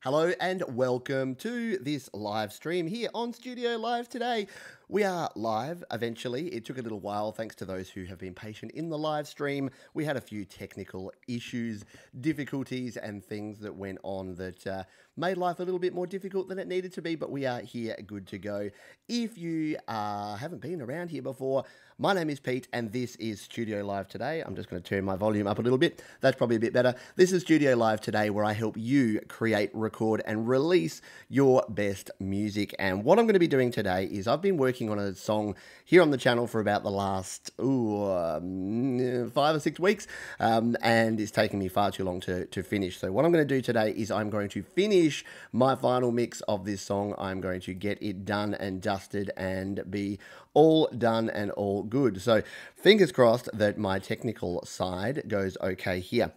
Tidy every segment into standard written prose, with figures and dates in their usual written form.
Hello and welcome to this live stream here on Studio Live today. We are live eventually. It took a little while thanks to those who have been patient in the live stream. We had a few technical issues, difficulties and things that went on that made life a little bit more difficult than it needed to be, but we are here good to go. If you haven't been around here before, my name is Pete and this is Studio Live today. I'm just going to turn my volume up a little bit. That's probably a bit better. This is Studio Live today where I help you create, record and release your best music. And what I'm going to be doing today is I've been working on a song here on the channel for about the last 5 or 6 weeks and it's taken me far too long to finish. So what I'm going to do today is I'm going to finish my final mix of this song. I'm going to get it done and dusted and be all done and all good. So fingers crossed that my technical side goes okay here.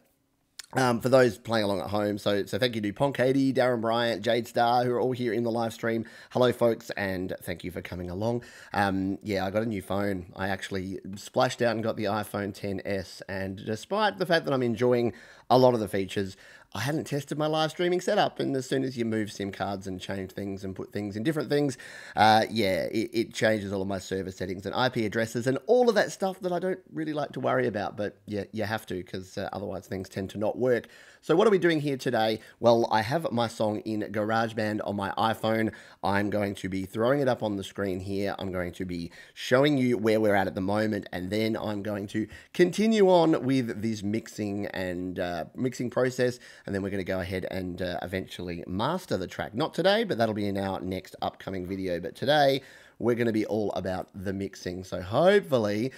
For those playing along at home, so thank you to Ponk80, Darren Bryant, Jade Star, who are all here in the live stream. Hello, folks, and thank you for coming along. Yeah, I got a new phone. I actually splashed out and got the iPhone XS, and despite the fact that I'm enjoying a lot of the features, I hadn't tested my live streaming setup, and as soon as you move SIM cards and change things and put things in different things, yeah, it changes all of my server settings and IP addresses and all of that stuff that I don't really like to worry about, but yeah, you have to because otherwise things tend to not work. So what are we doing here today? Well, I have my song in GarageBand on my iPhone. I'm going to be throwing it up on the screen here. I'm going to be showing you where we're at the moment, and then I'm going to continue on with this mixing and mixing process. And then we're going to go ahead and eventually master the track. Not today, but that'll be in our next upcoming video. But today, we're going to be all about the mixing. So hopefully,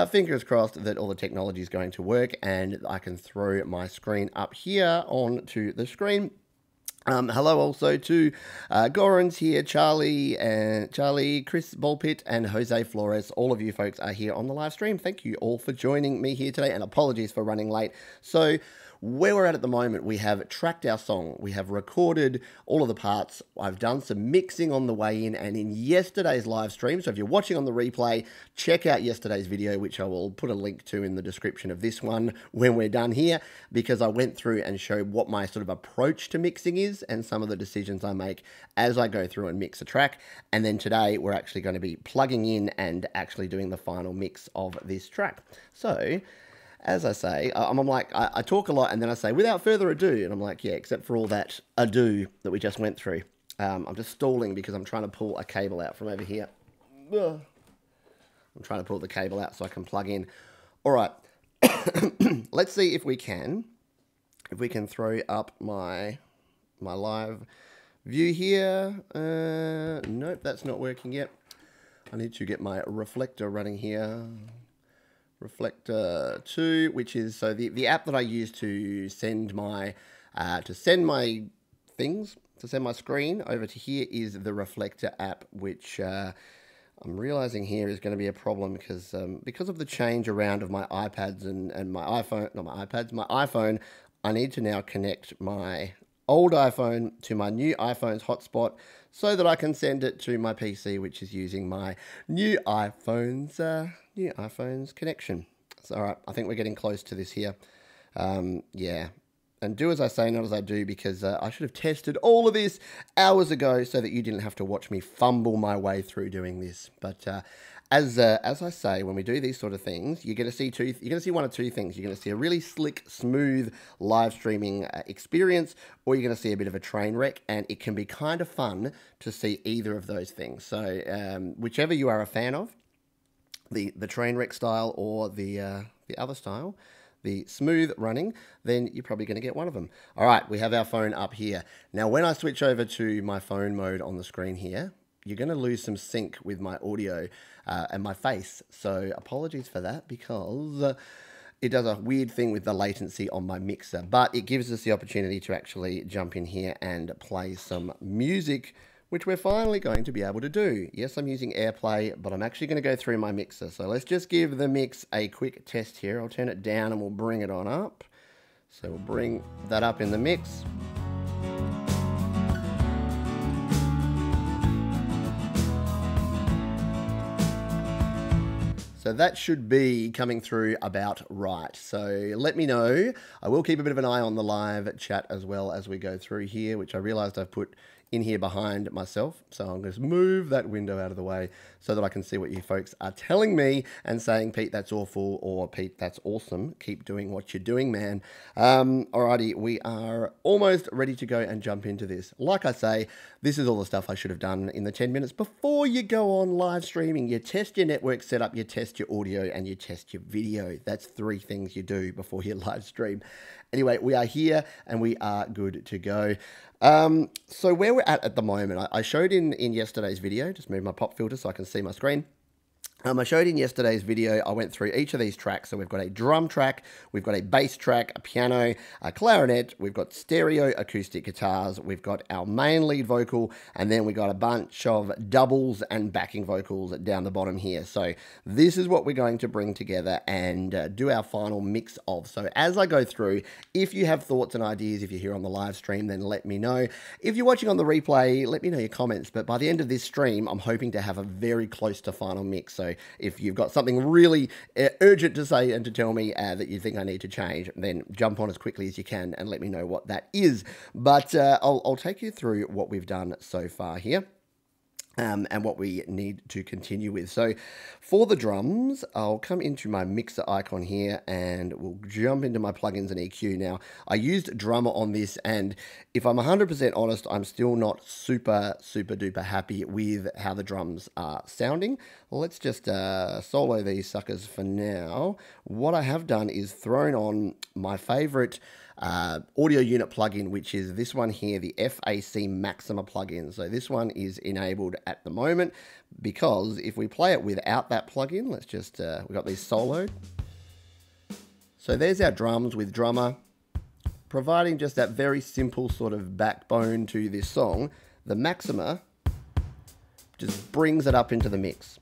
fingers crossed that all the technology is going to work and I can throw my screen up here onto the screen. Hello also to Goran's here, Charlie, Chris Bolpit, and Jose Flores. All of you folks are here on the live stream. Thank you all for joining me here today, and apologies for running late. So where we're at the moment, we have tracked our song. We have recorded all of the parts. I've done some mixing on the way in and in yesterday's live stream. So if you're watching on the replay, check out yesterday's video, which I will put a link to in the description of this one when we're done here, because I went through and showed what my sort of approach to mixing is and some of the decisions I make as I go through and mix a track. And then today we're actually going to be plugging in and actually doing the final mix of this track. So as I say, I'm like, I talk a lot and then I say, without further ado, and I'm like, yeah, except for all that ado that we just went through. I'm just stalling because I'm trying to pull a cable out from over here. I'm trying to pull the cable out so I can plug in. All right, let's see if we can throw up my live view here. Nope, that's not working yet. I need to get my reflector running here. Reflector 2, which is so the app that I use to send my screen over to here is the Reflector app, which I'm realizing here is going to be a problem because of the change around of my iPads and my iPhone, not my iPads, my iPhone. I need to now connect my old iPhone to my new iPhone's hotspot so that I can send it to my PC, which is using my new iPhone's connection. So, all right, I think we're getting close to this here. Yeah, and do as I say, not as I do, because I should have tested all of this hours ago so that you didn't have to watch me fumble my way through doing this. But as I say, when we do these sort of things, you're going to see one of two things. You're going to see a really slick, smooth live streaming experience, or you're going to see a bit of a train wreck, and it can be kind of fun to see either of those things. So whichever you are a fan of, the train wreck style or the other style, the smooth running, then you're probably going to get one of them. All right, we have our phone up here. Now, when I switch over to my phone mode on the screen here, you're going to lose some sync with my audio and my face. So apologies for that, because it does a weird thing with the latency on my mixer, but it gives us the opportunity to actually jump in here and play some music, which we're finally going to be able to do. Yes, I'm using AirPlay, but I'm actually going to go through my mixer. So let's just give the mix a quick test here. I'll turn it down and we'll bring it on up. So we'll bring that up in the mix. So So that should be coming through about right. So let me know. I will keep a bit of an eye on the live chat as well as we go through here, which I realized I've put in here behind myself. So I'm going to move that window out of the way so that I can see what you folks are telling me and saying, Pete, that's awful, or Pete, that's awesome. Keep doing what you're doing, man. Alrighty, we are almost ready to go and jump into this. Like I say, this is all the stuff I should have done in the 10 minutes before you go on live streaming. You test your network setup, you test your audio, and you test your video. That's 3 things you do before you live stream. Anyway, we are here and we are good to go. So where we're at the moment, I showed in yesterday's video, just move my pop filter so I can see my screen. I showed in yesterday's video, I went through each of these tracks. So we've got a drum track, we've got a bass track, a piano, a clarinet, we've got stereo acoustic guitars, we've got our main lead vocal, and then we got a bunch of doubles and backing vocals down the bottom here. So this is what we're going to bring together and do our final mix of. So as I go through, if you have thoughts and ideas, if you're here on the live stream, then let me know. If you're watching on the replay, let me know your comments. But by the end of this stream, I'm hoping to have a very close to final mix. So if you've got something really urgent to say and to tell me that you think I need to change, then jump on as quickly as you can and let me know what that is. But I'll take you through what we've done so far here. And what we need to continue with. So for the drums, I'll come into my mixer icon here and we'll jump into my plugins and EQ. Now, I used Drummer on this, and if I'm 100% honest, I'm still not super duper happy with how the drums are sounding. Well, let's just solo these suckers for now. What I have done is thrown on my favorite audio unit plugin, which is this one here, the FAC Maxima plugin. So this one is enabled at the moment because if we play it without that plugin, let's just, we got these soloed. So there's our drums with Drummer, providing just that very simple sort of backbone to this song. The Maxima just brings it up into the mix.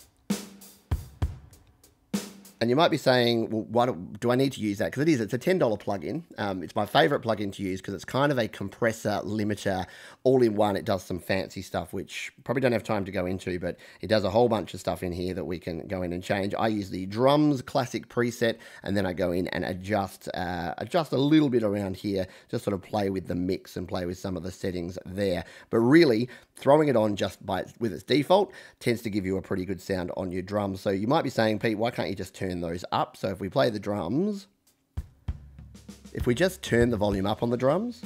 And you might be saying, well, why do I need to use that? Because it's a $10 plugin. It's my favorite plugin to use because it's kind of a compressor, limiter, all in one. It does some fancy stuff, which probably don't have time to go into, but it does a whole bunch of stuff in here that we can go in and change. I use the drums classic preset, and then I go in and adjust a little bit around here, just sort of play with the mix and play with some of the settings there. But really, throwing it on just with its default tends to give you a pretty good sound on your drums. So you might be saying, Pete, why can't you just turn those up? So if we play the drums, if we just turn the volume up on the drums,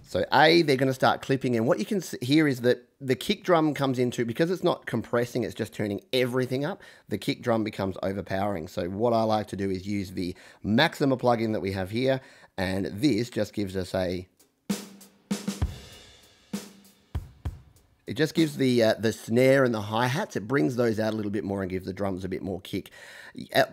so they're going to start clipping, and what you can hear is that the kick drum comes into, because it's not compressing, it's just turning everything up, the kick drum becomes overpowering. So what I like to do is use the Maxima plugin that we have here, and this just gives us it just gives the snare and the hi-hats, it brings those out a little bit more and gives the drums a bit more kick.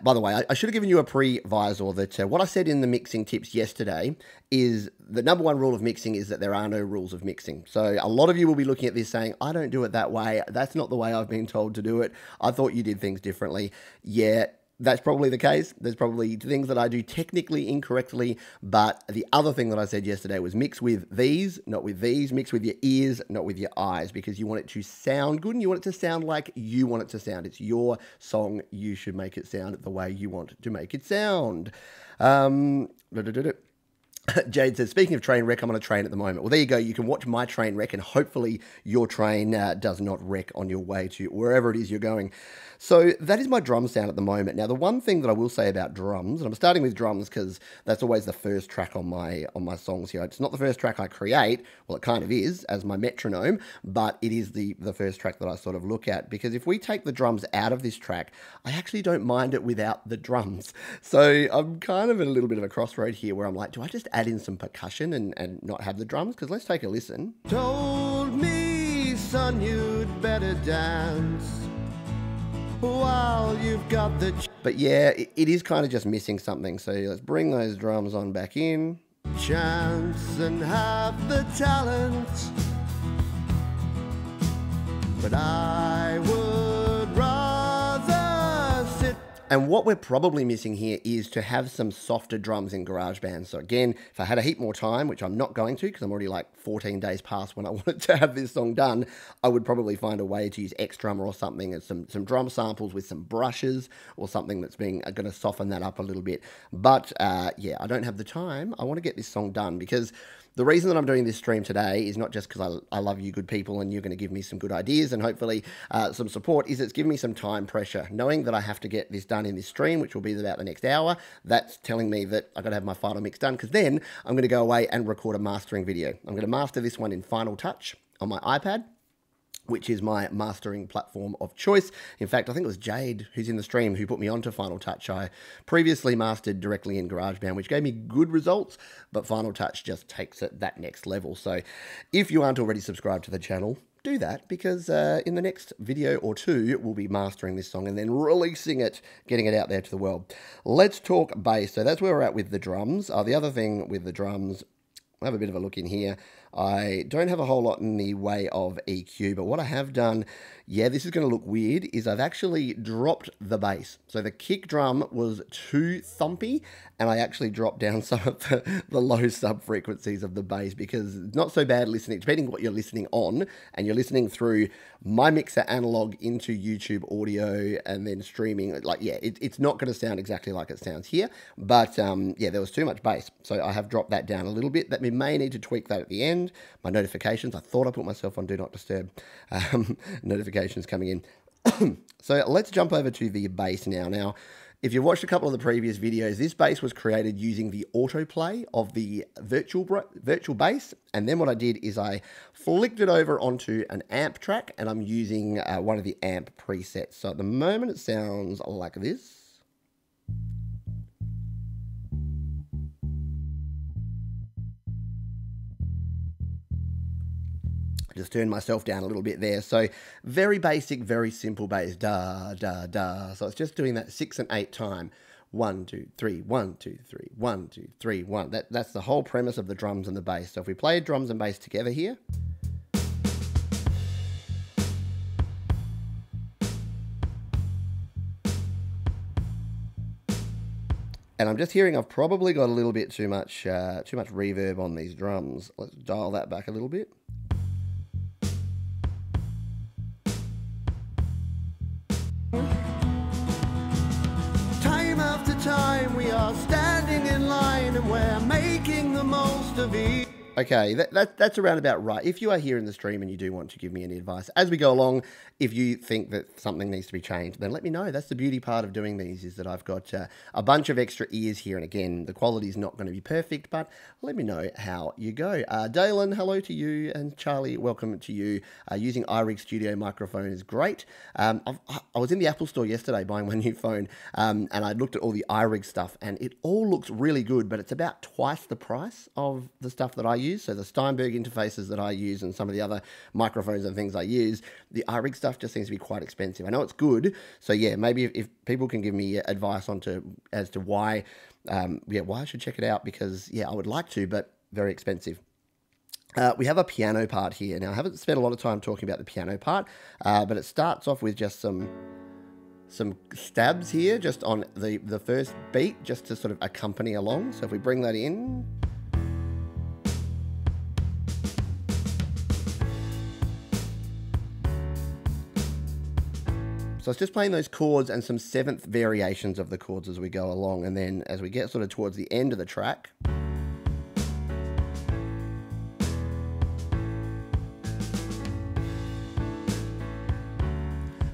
By the way, I should have given you a pre-visor that what I said in the mixing tips yesterday is the #1 rule of mixing is that there are no rules of mixing. So a lot of you will be looking at this saying, I don't do it that way. That's not the way I've been told to do it. I thought you did things differently. Yeah. That's probably the case. There's probably things that I do technically incorrectly, but the other thing that I said yesterday was mix with these, not with these. Mix with your ears, not with your eyes, because you want it to sound good and you want it to sound like you want it to sound. It's your song. You should make it sound the way you want to make it sound. Jade says, speaking of train wreck, I'm on a train at the moment. Well, there you go. You can watch my train wreck and hopefully your train does not wreck on your way to wherever it is you're going. So that is my drum sound at the moment. Now, the one thing that I will say about drums, and I'm starting with drums because that's always the first track on my songs here. It's not the first track I create. Well, it kind of is as my metronome, but it is the first track that I sort of look at, because if we take the drums out of this track, I actually don't mind it without the drums. So I'm kind of at a little bit of a crossroad here where I'm like, do I just add in some percussion and not have the drums? Because let's take a listen. Told me, son, you'd better dance while you've got the... But yeah, it is kind of just missing something. So let's bring those drums on back in. Chance and have the talent, but I would rather sit... And what we're probably missing here is to have some softer drums in GarageBand. So again, if I had a heap more time, which I'm not going to because I'm already like 14 days past when I wanted to have this song done, I would probably find a way to use X-Drummer or something, and some drum samples with some brushes or something that's going to soften that up a little bit. But yeah, I don't have the time. I want to get this song done because the reason that I'm doing this stream today is not just because I love you good people and you're going to give me some good ideas and hopefully some support, is it's giving me some time pressure. Knowing that I have to get this done in this stream, which will be about the next hour, that's telling me that I've got to have my final mix done, because then I'm going to go away and record a mastering video. I'm going to master this one in Final Touch on my iPad, which is my mastering platform of choice. In fact, I think it was Jade, who's in the stream, who put me onto Final Touch. I previously mastered directly in GarageBand, which gave me good results, but Final Touch just takes it that next level. So if you aren't already subscribed to the channel, do that, because in the next video or two, we'll be mastering this song and then releasing it, getting it out there to the world. Let's talk bass. So that's where we're at with the drums. The other thing with the drums, I'll have a bit of a look in here. I don't have a whole lot in the way of EQ, but what I have done, yeah, this is going to look weird, is I've actually dropped the bass. So the kick drum was too thumpy, and I actually dropped down some of the low sub frequencies of the bass, because it's not so bad listening, depending what you're listening on, and you're listening through my mixer analog into YouTube audio and then streaming, like, yeah, it's not going to sound exactly like it sounds here, but yeah, there was too much bass. So I have dropped that down a little bit. That we may need to tweak that at the end. My notifications, I thought I put myself on Do Not Disturb. Notifications coming in. So let's jump over to the bass now. Now, if you've watched a couple of the previous videos, this bass was created using the autoplay of the virtual bass. And then what I did is I flicked it over onto an amp track, and I'm using one of the amp presets. So at the moment it sounds like this. Just turned myself down a little bit there. So very basic, very simple bass. Da, da, da. So it's just doing that 6 and 8 time. 1, 2, 3, 1, 2, 3, 1, 2, 3, 1. That's the whole premise of the drums and the bass. So if we play drums and bass together here. And I'm just hearing I've probably got a little bit too much reverb on these drums. Let's dial that back a little bit. Time we are standing in line and we're making the most of it. Okay, that's around about right. If you are here in the stream and you do want to give me any advice as we go along, if you think that something needs to be changed, then let me know. That's the beauty part of doing these, is that I've got a bunch of extra ears here. And again, the quality is not going to be perfect, but let me know how you go. Dalen, hello to you. And Charlie, welcome to you. Using iRig Studio microphone is great. I was in the Apple store yesterday buying my new phone, and I looked at all the iRig stuff, and it all looks really good, but it's about twice the price of the stuff that I use. So the Steinberg interfaces that I use and some of the other microphones and things I use, the iRig stuff just seems to be quite expensive. I know it's good, so yeah, maybe if people can give me advice as to why, why I should check it out, because yeah, I would like to, but very expensive. We have a piano part here. Now, I haven't spent a lot of time talking about the piano part, but it starts off with just some stabs here, just on the first beat, just to sort of accompany along. So if we bring that in. So it's just playing those chords and some 7th variations of the chords as we go along. And then as we get sort of towards the end of the track,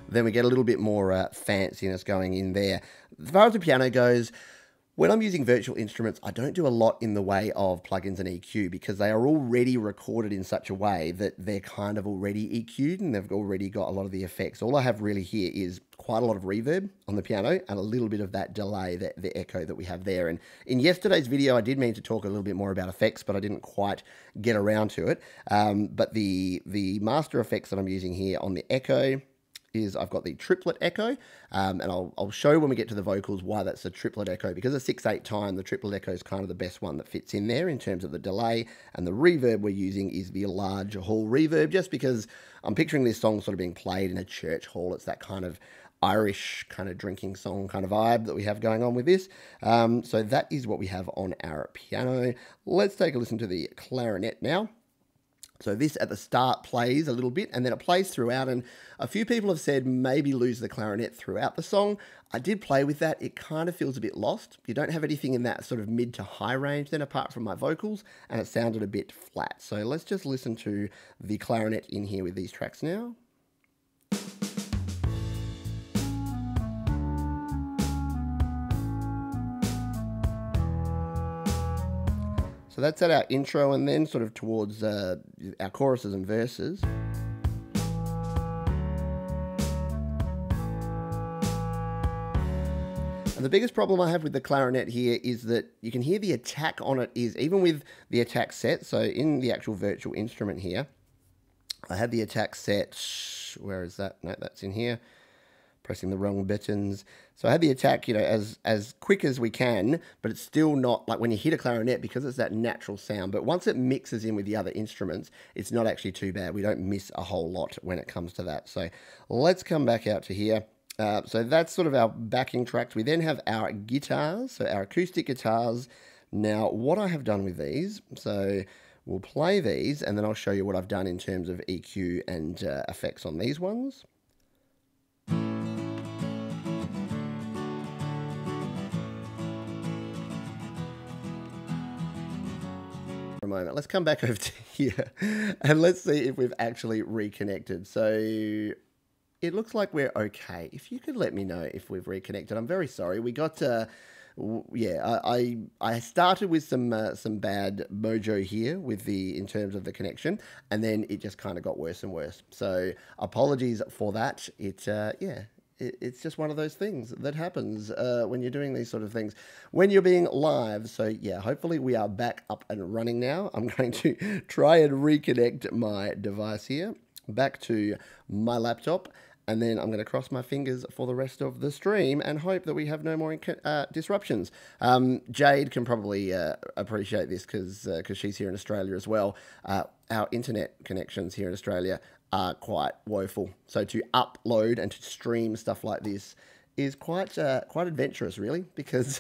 then we get a little bit more fanciness going in there. As far as the piano goes, when I'm using virtual instruments, I don't do a lot in the way of plugins and EQ, because they are already recorded in such a way that they're kind of already EQ'd and they've already got a lot of the effects. All I have really here is quite a lot of reverb on the piano and a little bit of that delay, the echo that we have there. And in yesterday's video, I did mean to talk a little bit more about effects, but I didn't quite get around to it. But the master effects that I'm using here on the echo is I've got the triplet echo, and I'll show when we get to the vocals why that's a triplet echo, because a 6/8 time, the triplet echo is kind of the best one that fits in there in terms of the delay, and the reverb we're using is the large hall reverb, just because I'm picturing this song sort of being played in a church hall. It's that kind of Irish kind of drinking song kind of vibe that we have going on with this. So that is what we have on our piano. Let's take a listen to the clarinet now. So this at the start plays a little bit and then it plays throughout, and a few people have said maybe lose the clarinet throughout the song. I did play with that. It kind of feels a bit lost. You don't have anything in that sort of mid to high range then apart from my vocals, and it sounded a bit flat. So let's just listen to the clarinet in here with these tracks now. So that's at our intro, and then sort of towards our choruses and verses. And the biggest problem I have with the clarinet here is that you can hear the attack on it is, even with the attack set, so in the actual virtual instrument here, I had the attack set, where is that? No, that's in here. Pressing the wrong buttons. So I had the attack, you know, as quick as we can, but it's still not like when you hit a clarinet, because it's that natural sound. But once it mixes in with the other instruments, it's not actually too bad. We don't miss a whole lot when it comes to that. So let's come back out to here. So that's sort of our backing tracks. We then have our guitars, so our acoustic guitars. Now, what I have done with these, so we'll play these, and then I'll show you what I've done in terms of EQ and effects on these ones. For a moment, let's come back over to here and let's see if we've actually reconnected. So it looks like we're okay. If you could let me know if we've reconnected. I'm very sorry. We got yeah, I started with some bad mojo here with in terms of the connection, and then it just kind of got worse and worse. So apologies for that. It's just one of those things that happens when you're doing these sort of things, when you're being live. So yeah, hopefully we are back up and running now. I'm going to try and reconnect my device here back to my laptop, and then I'm going to cross my fingers for the rest of the stream and hope that we have no more disruptions. Jade can probably appreciate this because she's here in Australia as well. Our internet connections here in Australia are quite woeful. So to upload and to stream stuff like this is quite adventurous, really, because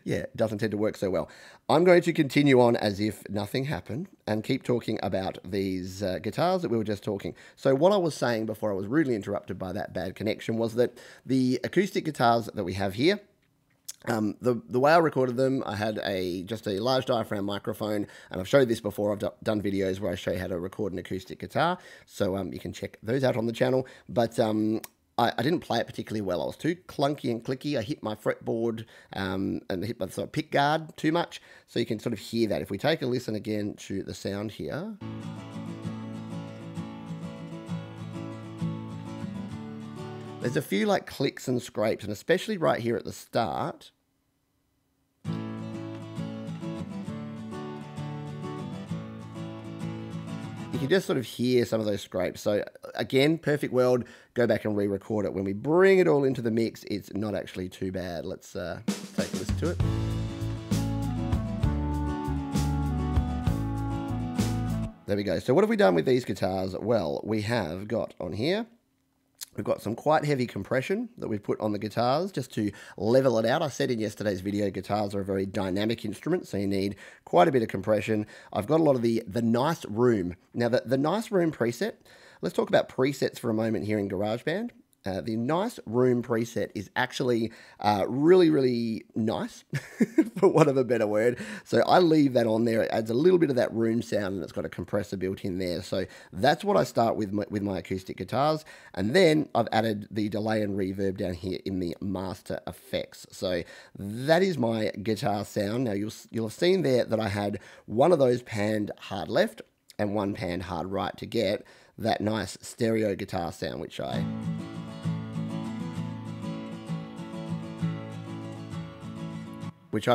yeah, it doesn't tend to work so well. I'm going to continue on as if nothing happened and keep talking about these guitars that we were just talking. So what I was saying before I was rudely interrupted by that bad connection was that the acoustic guitars that we have here, the way I recorded them, I had just a large diaphragm microphone, and I've showed this before. I've done videos where I show you how to record an acoustic guitar, so you can check those out on the channel. But I didn't play it particularly well. I was too clunky and clicky. I hit my fretboard and hit my sort of pick guard too much, so you can sort of hear that. If we take a listen again to the sound here. There's a few like clicks and scrapes, and especially right here at the start. You can just sort of hear some of those scrapes. So again, perfect world, go back and re-record it. When we bring it all into the mix, it's not actually too bad. Let's take a listen to it. There we go. So what have we done with these guitars? Well, we have got on here, we've got some quite heavy compression that we've put on the guitars just to level it out. I said in yesterday's video, guitars are a very dynamic instrument, so you need quite a bit of compression. I've got a lot of the nice room. Now, the nice room preset, let's talk about presets for a moment here in GarageBand. The nice room preset is actually really, really nice, for want of a better word. So I leave that on there. It adds a little bit of that room sound, and it's got a compressor built in there. So that's what I start with my acoustic guitars. And then I've added the delay and reverb down here in the master effects. So that is my guitar sound. Now you'll have seen there that I had one of those panned hard left and one panned hard right to get that nice stereo guitar sound, which I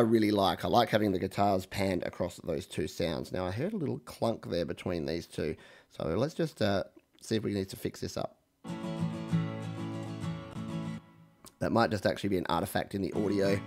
really like. I like having the guitars panned across those two sounds. Now, I heard a little clunk there between these two. So let's just see if we need to fix this up. That might just actually be an artifact in the audio.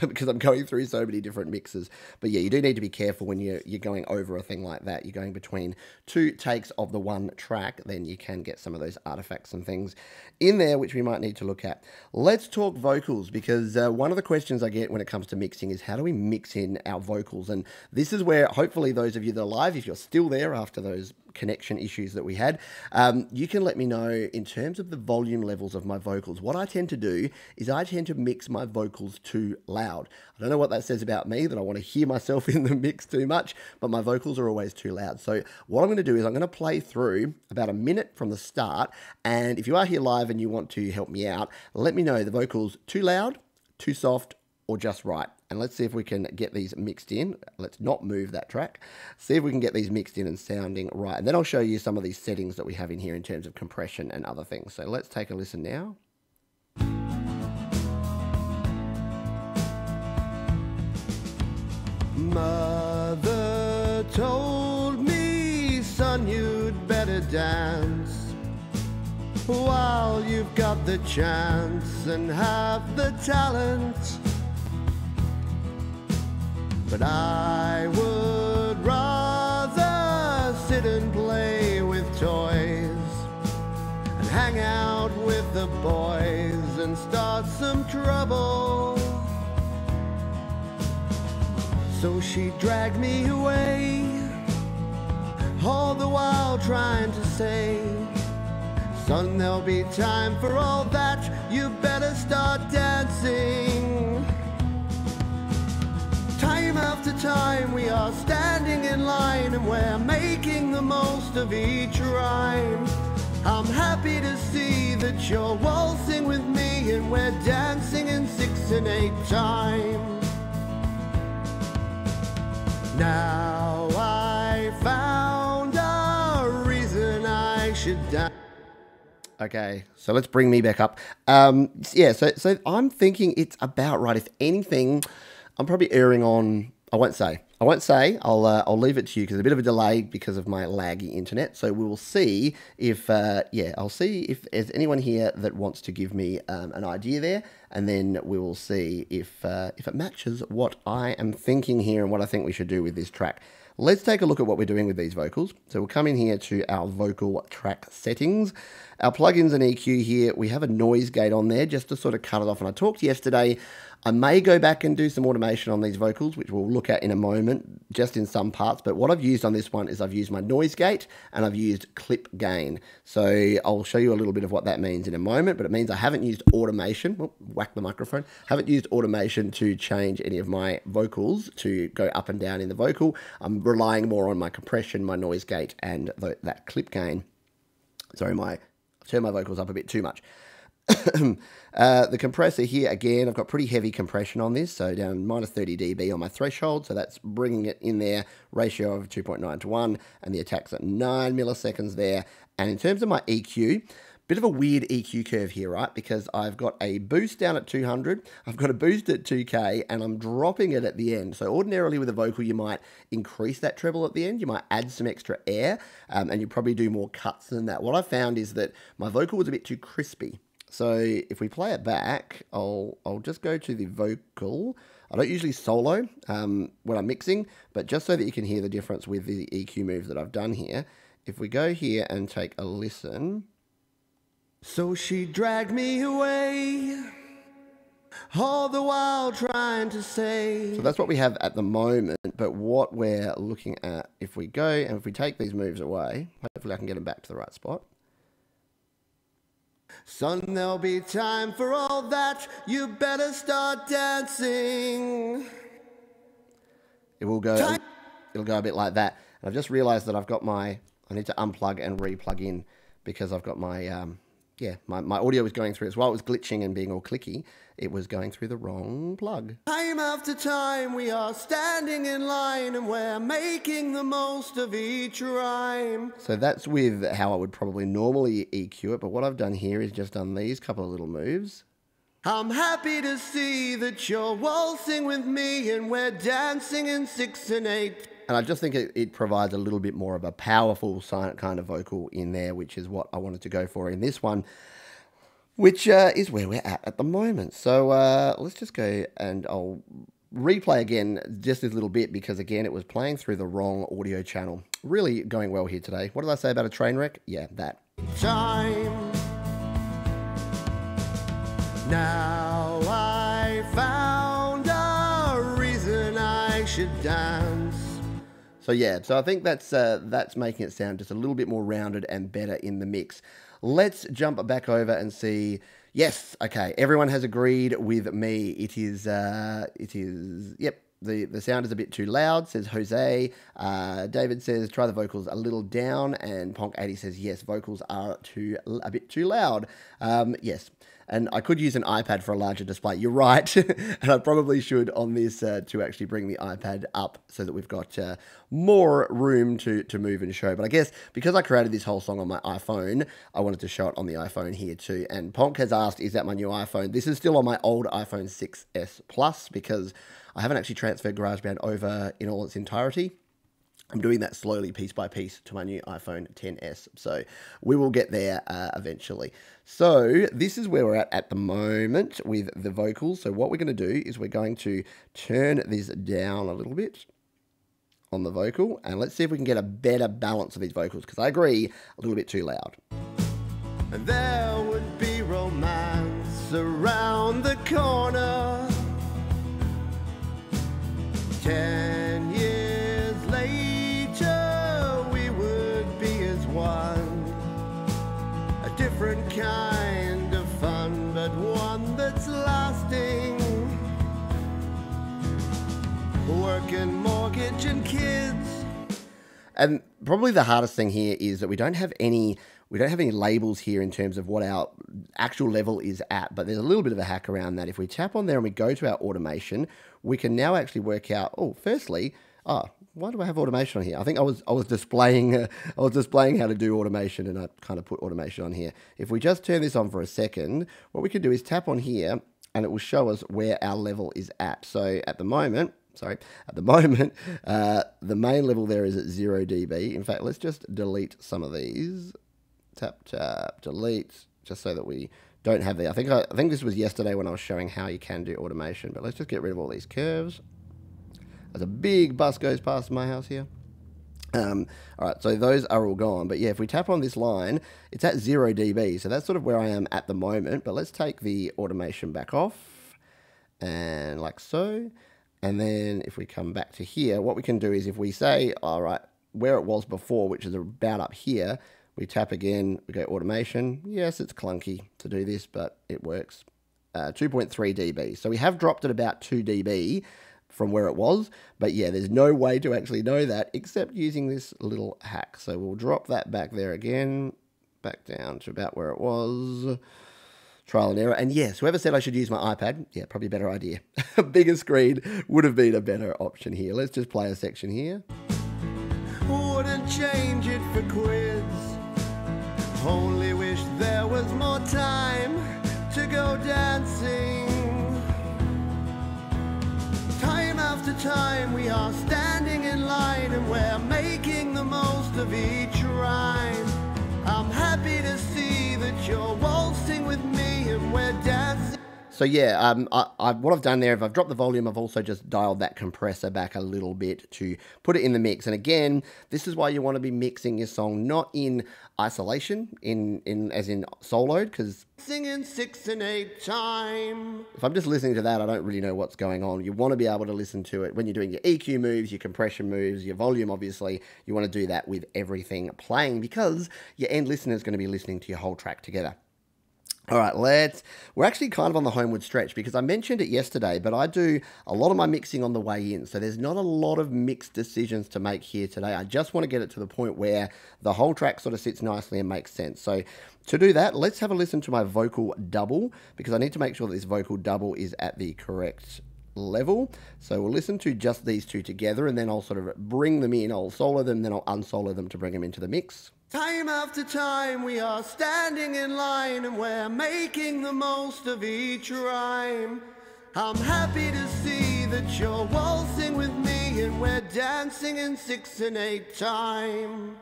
because I'm going through so many different mixes. But yeah, you do need to be careful when you're going over a thing like that. You're going between 2 takes of the one track, then you can get some of those artifacts and things in there, which we might need to look at. Let's talk vocals, because one of the questions I get when it comes to mixing is how do we mix in our vocals? And this is where hopefully those of you that are live, if you're still there after those connection issues that we had, you can let me know in terms of the volume levels of my vocals. What I tend to do is I tend to mix my vocals too loud. I don't know what that says about me, that I want to hear myself in the mix too much, but my vocals are always too loud. So what I'm going to do is I'm going to play through about a minute from the start, and if you are here live and you want to help me out, let me know the vocals too loud, too soft, or just right. And let's see if we can get these mixed in. Let's not move that track. See if we can get these mixed in and sounding right. And then I'll show you some of these settings that we have in here in terms of compression and other things. So let's take a listen now. Mother told me, son, you'd better dance while you've got the chance and have the talent. But I would rather sit and play with toys and hang out with the boys and start some trouble. So she dragged me away, all the while trying to say, son, there'll be time for all that, you better start dancing. Time after time we are standing in line and we're making the most of each rhyme. I'm happy to see that you're waltzing with me and we're dancing in 6 and 8 time. Now I found a reason I should dance. Okay, so let's bring me back up. Yeah, so I'm thinking it's about right. If anything, I'm probably erring on, I won't say, I'll leave it to you because there's a bit of a delay because of my laggy internet. So we will see if, I'll see if there's anyone here that wants to give me an idea there, and then we will see if it matches what I am thinking here and what I think we should do with this track. Let's take a look at what we're doing with these vocals. So we'll come in here to our vocal track settings. Our plugins and EQ here, we have a noise gate on there just to sort of cut it off. And I talked yesterday, I may go back and do some automation on these vocals, which we'll look at in a moment, just in some parts. But what I've used on this one is I've used my noise gate and I've used clip gain. So I'll show you a little bit of what that means in a moment, but it means I haven't used automation. Oh, whack the microphone. Haven't used automation to change any of my vocals to go up and down in the vocal. I'm relying more on my compression, my noise gate, and that clip gain. Sorry, I've turned my vocals up a bit too much. The compressor here, again, I've got pretty heavy compression on this, so down minus 30 dB on my threshold, so that's bringing it in there, ratio of 2.9 to 1, and the attack's at 9 milliseconds there. And in terms of my EQ, bit of a weird EQ curve here, right? Because I've got a boost down at 200, I've got a boost at 2K, and I'm dropping it at the end. So ordinarily with a vocal, you might increase that treble at the end, you might add some extra air, and you probably do more cuts than that. What I found is that my vocal was a bit too crispy. So if we play it back, I'll just go to the vocal. I don't usually solo when I'm mixing, but just so that you can hear the difference with the EQ moves that I've done here. If we go here and take a listen. So she dragged me away, all the while trying to say. So that's what we have at the moment, but what we're looking at, if we go and if we take these moves away, hopefully I can get them back to the right spot. Son, there'll be time for all that, you better start dancing. It will go, it'll go a bit like that. And I've just realized that I've got I need to unplug and re-plug in because I've got my, my audio was going through, as while it was glitching and being all clicky, it was going through the wrong plug. Time after time we are standing in line and we're making the most of each rhyme. So that's with how I would probably normally EQ it, but what I've done here is just done these couple of little moves. I'm happy to see that you're waltzing with me and we're dancing in 6 and 8. And I just think it provides a little bit more of a powerful kind of vocal in there, which is what I wanted to go for in this one. which is where we're at the moment. So let's just go and I'll replay again just this little bit because, again, it was playing through the wrong audio channel. Really going well here today. What did I say about a train wreck? Yeah, that. Time. Now I found a reason I should dance. So yeah, so I think that's making it sound just a little bit more rounded and better in the mix. Let's jump back over and see. Yes, okay, everyone has agreed with me. It is, yep, the sound is a bit too loud, says Jose. David says, try the vocals a little down, and Ponk80 says, yes, vocals are a bit too loud. Yes, and I could use an iPad for a larger display. You're right, and I probably should on this to actually bring the iPad up so that we've got more room to move and show. But I guess because I created this whole song on my iPhone, I wanted to show it on the iPhone here too. And Ponk has asked, is that my new iPhone? This is still on my old iPhone 6S Plus because I haven't actually transferred GarageBand over in all its entirety. I'm doing that slowly, piece by piece, to my new iPhone XS. So we will get there eventually. So this is where we're at the moment with the vocals. So what we're going to do is we're going to turn this down a little bit on the vocal. And let's see if we can get a better balance of these vocals. Because I agree, a little bit too loud. There would be romance around the corner. 10 years later, we would be as one. A different kind of fun, but one that's lasting. Work and mortgage and kids. And probably the hardest thing here is that we don't have any labels here in terms of what our actual level is at, but there's a little bit of a hack around that. If we tap on there and we go to our automation, we can now actually work out, firstly, why do I have automation on here? I think I was displaying how to do automation, and I kind of put automation on here. If we just turn this on for a second, what we can do is tap on here and it will show us where our level is at. So at the moment, the main level there is at 0 dB. In fact, let's just delete some of these. Tap, delete, just so that we don't have the, I think this was yesterday when I was showing how you can do automation, but let's just get rid of all these curves. As a big bus goes past my house here. All right, so those are all gone. But yeah, if we tap on this line, it's at 0 dB. So that's sort of where I am at the moment. But let's take the automation back off, and like so. And then if we come back to here, what we can do is if we say, all right, where it was before, which is about up here, we tap again, we go automation. Yes, it's clunky to do this, but it works. 2.3 dB. So we have dropped it about 2 dB from where it was. But yeah, there's no way to actually know that except using this little hack. So we'll drop that back there again, back down to about where it was. Trial and error. And yes, whoever said I should use my iPad, yeah, probably a better idea. A bigger screen would have been a better option here. Let's just play a section here. Wouldn't change it for quids. Only wish there was more time to go dancing. Time after time we are standing in line and we're making the most of each rhyme. I'm happy to see that you're waltzing with me and we're dancing. So yeah, what I've done there, if I've dropped the volume, I've also just dialed that compressor back a little bit to put it in the mix. And again, this is why you want to be mixing your song not in isolation, as in soloed, because singing 6 and 8 time. If I'm just listening to that, I don't really know what's going on. You want to be able to listen to it when you're doing your EQ moves, your compression moves, your volume, obviously. You want to do that with everything playing because your end listener is going to be listening to your whole track together. All right, we're actually kind of on the homeward stretch because I mentioned it yesterday, but I do a lot of my mixing on the way in. So there's not a lot of mixed decisions to make here today. I just want to get it to the point where the whole track sort of sits nicely and makes sense. So to do that, let's have a listen to my vocal double because I need to make sure that this vocal double is at the correct level. So we'll listen to just these two together and then I'll sort of bring them in. I'll solo them, then I'll unsolo them to bring them into the mix. Time after time we are standing in line and we're making the most of each rhyme. I'm happy to see that you're waltzing with me and we're dancing in 6 and 8 time.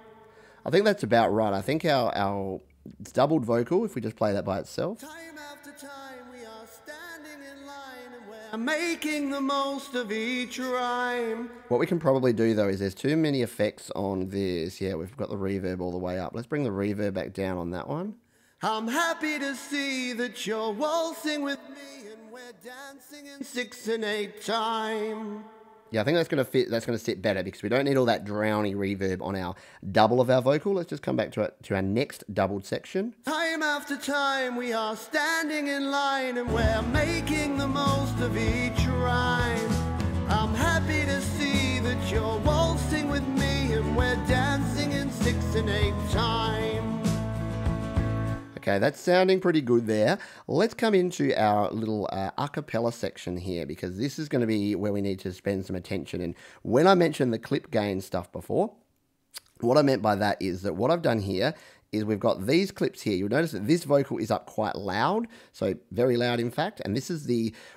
I think that's about right. I think our It's doubled vocal if we just play that by itself. Time after time we are standing in line and we're making the most of each rhyme. What we can probably do though is there's too many effects on this. Yeah, we've got the reverb all the way up. Let's bring the reverb back down on that one. I'm happy to see that you're waltzing with me and we're dancing in 6 and 8 time. Yeah, I think that's going to fit. That's going to sit better because we don't need all that drowny reverb on our double of our vocal. Let's just come back to our next doubled section. Time after time we are standing in line and we're making the most of each rhyme. I'm happy to see that you're waltzing with me and we're dancing in 6 and 8 time. Okay, that's sounding pretty good there. Let's come into our little acapella section here because this is going to be where we need to spend some attention. And when I mentioned the clip gain stuff before, what I meant by that is that what I've done here is we've got these clips here. You'll notice that this vocal is up quite loud, so very loud in fact. And this is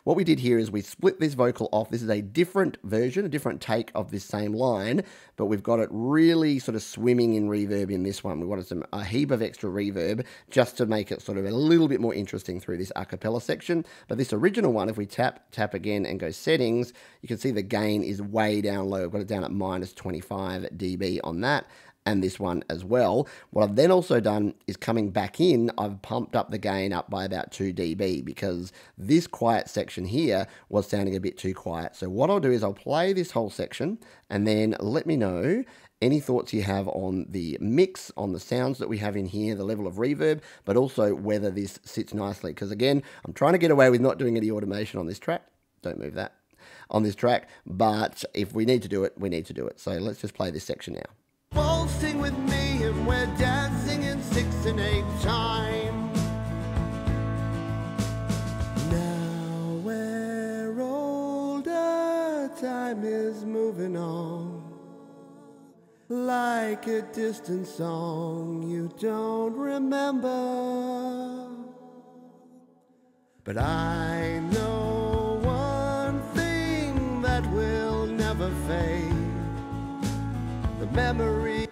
what we did here is we split this vocal off. This is a different version, a different take of this same line, but we've got it really sort of swimming in reverb in this one. We wanted a heap of extra reverb just to make it sort of a little bit more interesting through this a cappella section. But this original one, if we tap again and go settings, you can see the gain is way down low. I've got it down at minus 25 dB on that, and this one as well. What I've then also done is coming back in, I've pumped up the gain up by about 2 dB because this quiet section here was sounding a bit too quiet. So what I'll do is I'll play this whole section and then let me know any thoughts you have on the mix, on the sounds that we have in here, the level of reverb, but also whether this sits nicely. Because again, I'm trying to get away with not doing any automation on this track. Don't move that. On this track, but if we need to do it, we need to do it. So let's just play this section now. Waltzing with me and we're dancing in 6 and 8 time. Now we're older, time is moving on. Like a distant song you don't remember. But I know one thing that will never fade. The memory.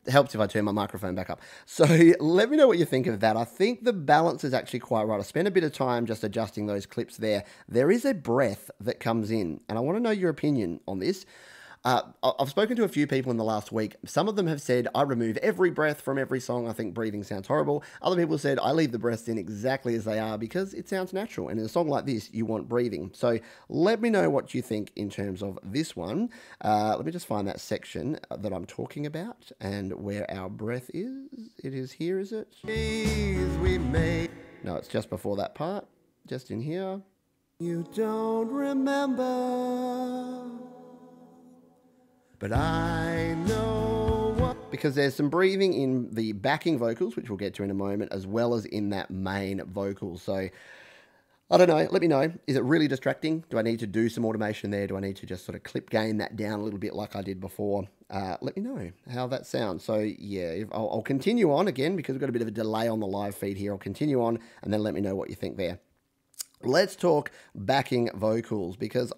It helps if I turn my microphone back up. So let me know what you think of that. I think the balance is actually quite right. I spent a bit of time just adjusting those clips there. There is a breath that comes in, and I want to know your opinion on this. I've spoken to a few people in the last week. Some of them have said, I remove every breath from every song. I think breathing sounds horrible. Other people said, I leave the breaths in exactly as they are because it sounds natural. And in a song like this, you want breathing. So let me know what you think in terms of this one. Let me just find that section that I'm talking about and where our breath is. It is here, is it? No, it's just before that part. Just in here. You don't remember. But I know what... Because there's some breathing in the backing vocals, which we'll get to in a moment, as well as in that main vocal. So, I don't know. Let me know. Is it really distracting? Do I need to do some automation there? Do I need to just sort of clip gain that down a little bit like I did before? Let me know how that sounds. So, yeah, I'll continue on again because we've got a bit of a delay on the live feed here. I'll continue on and then let me know what you think there. Let's talk backing vocals because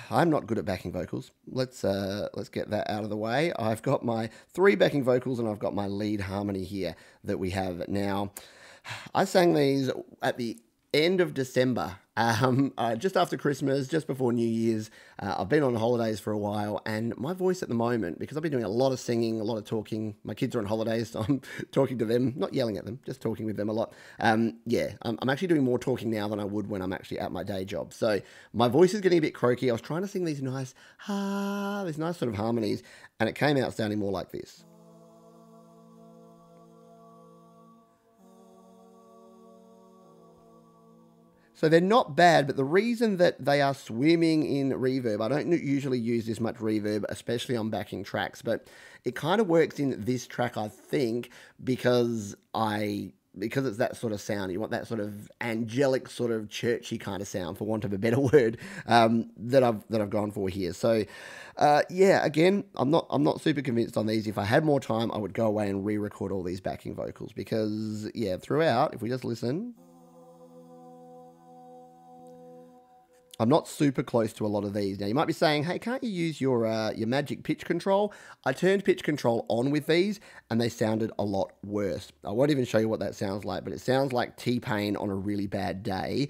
I'm not good at backing vocals. Let's get that out of the way. I've got my 3 backing vocals and I've got my lead harmony here that we have now. I sang these at the end of December, just after Christmas, just before New Year's. I've been on holidays for a while, and my voice at the moment, because I've been doing a lot of singing, a lot of talking, my kids are on holidays, so I'm talking to them, not yelling at them, just talking with them a lot. Yeah, I'm actually doing more talking now than I would when I'm actually at my day job. So my voice is getting a bit croaky. I was trying to sing these nice sort of harmonies, and it came out sounding more like this. So they're not bad, but the reason that they are swimming in reverb, I don't usually use this much reverb, especially on backing tracks, but it kind of works in this track, I think, because it's that sort of sound. You want that sort of angelic, sort of churchy kind of sound, for want of a better word, that I've gone for here. So, yeah, again, I'm not super convinced on these. If I had more time, I would go away and re-record all these backing vocals because, yeah, throughout, if we just listen. I'm not super close to a lot of these. Now, you might be saying, hey, can't you use your magic pitch control? I turned pitch control on with these, and they sounded a lot worse. I won't even show you what that sounds like, but it sounds like T-Pain on a really bad day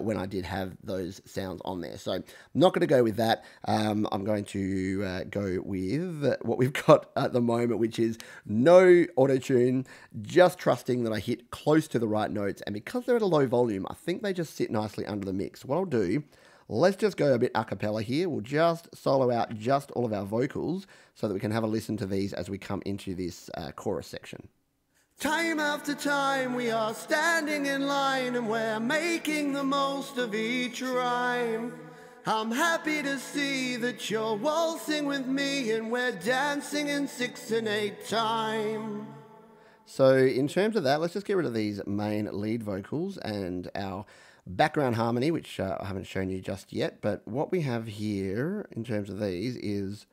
when I did have those sounds on there. So I'm not going to go with that. I'm going to go with what we've got at the moment, which is no auto-tune, just trusting that I hit close to the right notes. And because they're at a low volume, I think they just sit nicely under the mix. What I'll do, let's just go a bit a cappella here. We'll just solo out just all of our vocals so that we can have a listen to these as we come into this chorus section. Time after time we are standing in line and we're making the most of each rhyme. I'm happy to see that you're waltzing with me and we're dancing in 6 and 8 time. So in terms of that, let's just get rid of these main lead vocals and our background harmony, which I haven't shown you just yet. But what we have here in terms of these is,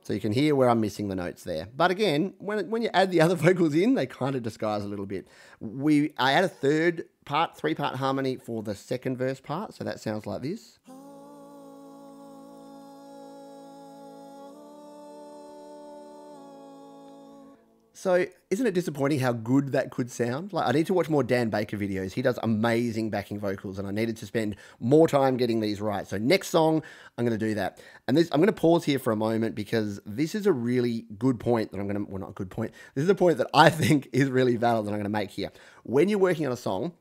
so you can hear where I'm missing the notes there. But again, when you add the other vocals in, they kind of disguise a little bit. I add a third part, 3-part harmony for the second verse part. So that sounds like this. So isn't it disappointing how good that could sound? Like, I need to watch more Dan Baker videos. He does amazing backing vocals, and I needed to spend more time getting these right. So next song, I'm going to do that. And I'm going to pause here for a moment because this is a really good point that I'm going to, well, not a good point. This is a point that I think is really valid that I'm going to make here. When you're working on a song,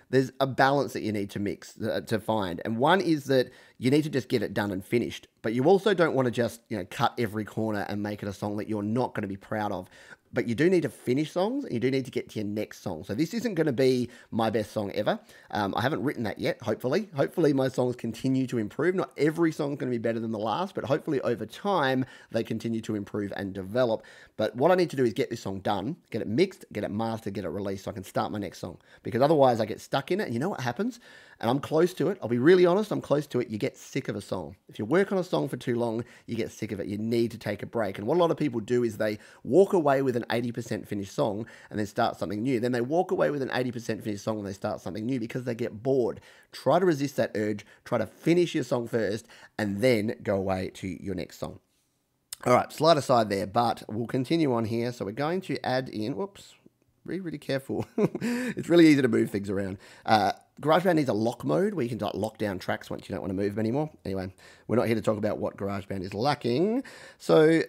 there's a balance that you need to mix, to find. And one is that you need to just get it done and finished. But you also don't want to just, cut every corner and make it a song that you're not going to be proud of. But you do need to finish songs, and you do need to get to your next song. So this isn't going to be my best song ever. I haven't written that yet, hopefully. Hopefully my songs continue to improve. Not every song's going to be better than the last, but hopefully over time they continue to improve and develop. But what I need to do is get this song done, get it mixed, get it mastered, get it released so I can start my next song. Because otherwise I get stuck in it, and you know what happens? And I'm close to it. I'll be really honest, I'm close to it. You get sick of a song. If you work on a song for too long, you get sick of it. You need to take a break. And what a lot of people do is they walk away with an 80% finished song and then start something new. Then they walk away with an 80% finished song and they start something new because they get bored. Try to resist that urge. Try to finish your song first and then go away to your next song. All right, slide aside there, but we'll continue on here. So we're going to add in, whoops, be really careful. It's really easy to move things around. GarageBand needs a lock mode where you can lock down tracks once you don't want to move them anymore. Anyway, we're not here to talk about what GarageBand is lacking. So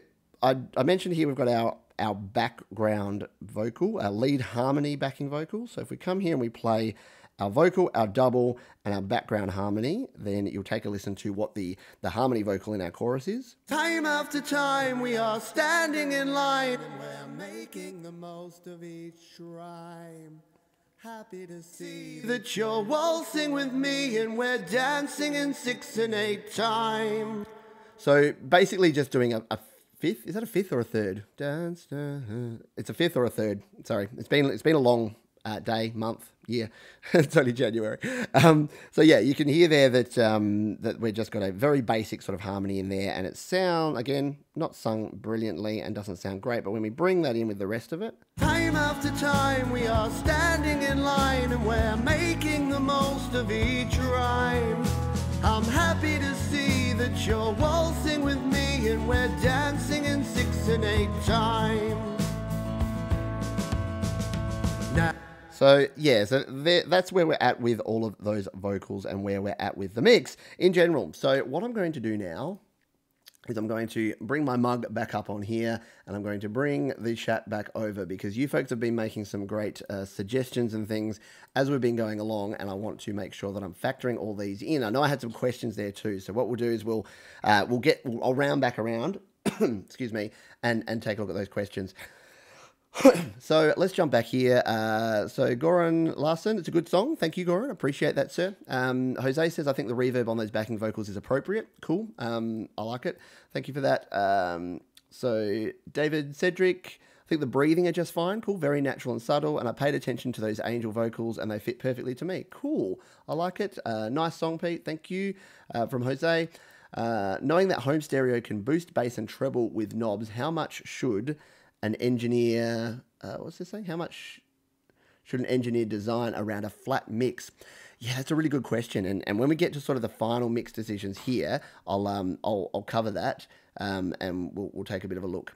I mentioned here we've got our background vocal, our lead harmony backing vocal. So if we come here and we play our vocal, our double, and our background harmony, then you'll take a listen to what the harmony vocal in our chorus is. Time after time we are standing in line and we're making the most of each rhyme. Happy to see that you're waltzing with me and we're dancing in 6 and 8 time. So basically just doing a fifth. Is that a fifth or a third? Dance. It's a fifth or a third. Sorry, it's been a long day, month, year. It's only January. So yeah, you can hear there that that we've just got a very basic sort of harmony in there, and it sounds, again, not sung brilliantly and doesn't sound great, but when we bring that in with the rest of it. Time after time we are standing in line and we're making the most of each rhyme. I'm happy to see that you're waltzing with me and we're dancing in 6 and 8 time. Now, so yeah, so that's where we're at with all of those vocals and where we're at with the mix in general. So what I'm going to do now is I'm going to bring my mug back up on here, and I'm going to bring the chat back over because you folks have been making some great suggestions and things as we've been going along, and I want to make sure that I'm factoring all these in. I know I had some questions there too, so what we'll do is I'll round back around, excuse me, and take a look at those questions. So let's jump back here. So Goran Larson, it's a good song. Thank you, Goran. Appreciate that, sir. Jose says, I think the reverb on those backing vocals is appropriate. Cool. I like it. Thank you for that. So David Cedric, I think the breathing are just fine. Cool. Very natural and subtle. And I paid attention to those angel vocals and they fit perfectly to me. Cool. I like it. Nice song, Pete. Thank you. From Jose. Knowing that home stereo can boost bass and treble with knobs, how much should an engineer, what's this saying? How much should an engineer design around a flat mix? Yeah, that's a really good question. And when we get to sort of the final mix decisions here, I'll cover that, and we'll take a bit of a look.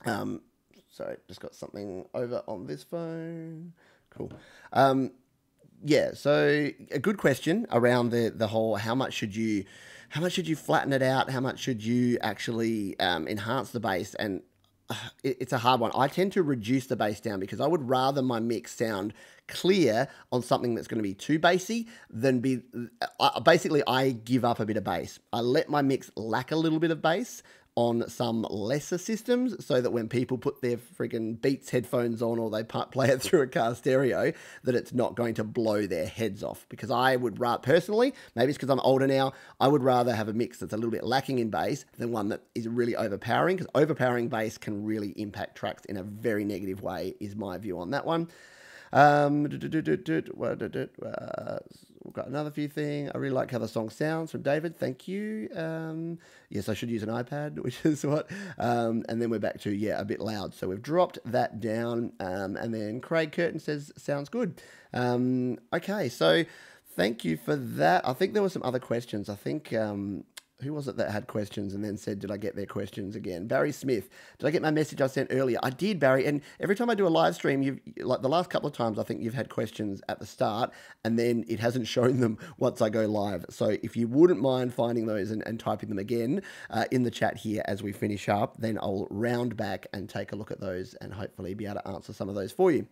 Sorry, just got something over on this phone. Cool. Yeah, so a good question around the whole how much should you flatten it out? How much should you actually enhance the bass? And it's a hard one. I tend to reduce the bass down because I would rather my mix sound clear on something that's going to be too bassy than be... basically, I give up a bit of bass. I let my mix lack a little bit of bass on some lesser systems so that when people put their friggin' Beats headphones on or they play it through a car stereo, that it's not going to blow their heads off. Because I would rather, personally, maybe it's because I'm older now, I would rather have a mix that's a little bit lacking in bass than one that is really overpowering, because overpowering bass can really impact tracks in a very negative way, is my view on that one. We've got another few things. I really like how the song sounds from David. Thank you. Yes, I should use an iPad, which is what. And then we're back to, yeah, a bit loud. So we've dropped that down. And then Craig Curtin says, sounds good. Okay, so thank you for that. I think there were some other questions. I think... who was it that had questions and then said, did I get their questions again? Barry Smith. Did I get my message I sent earlier? I did, Barry. And every time I do a live stream, like the last couple of times, I think you've had questions at the start and then it hasn't shown them once I go live. So if you wouldn't mind finding those and typing them again in the chat here as we finish up, then I'll round back and take a look at those and hopefully be able to answer some of those for you.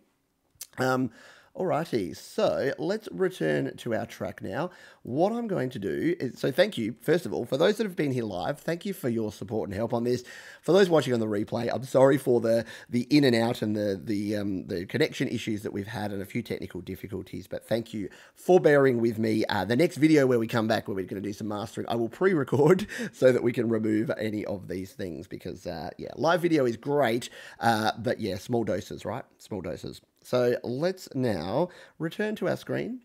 Alrighty, so let's return to our track now. What I'm going to do is, so thank you, first of all, for those that have been here live, thank you for your support and help on this. For those watching on the replay, I'm sorry for the in and out and the connection issues that we've had and a few technical difficulties, but thank you for bearing with me. The next video where we come back, where we're going to do some mastering, I will pre-record so that we can remove any of these things because, yeah, live video is great, but yeah, small doses, right? Small doses. So let's now return to our screen,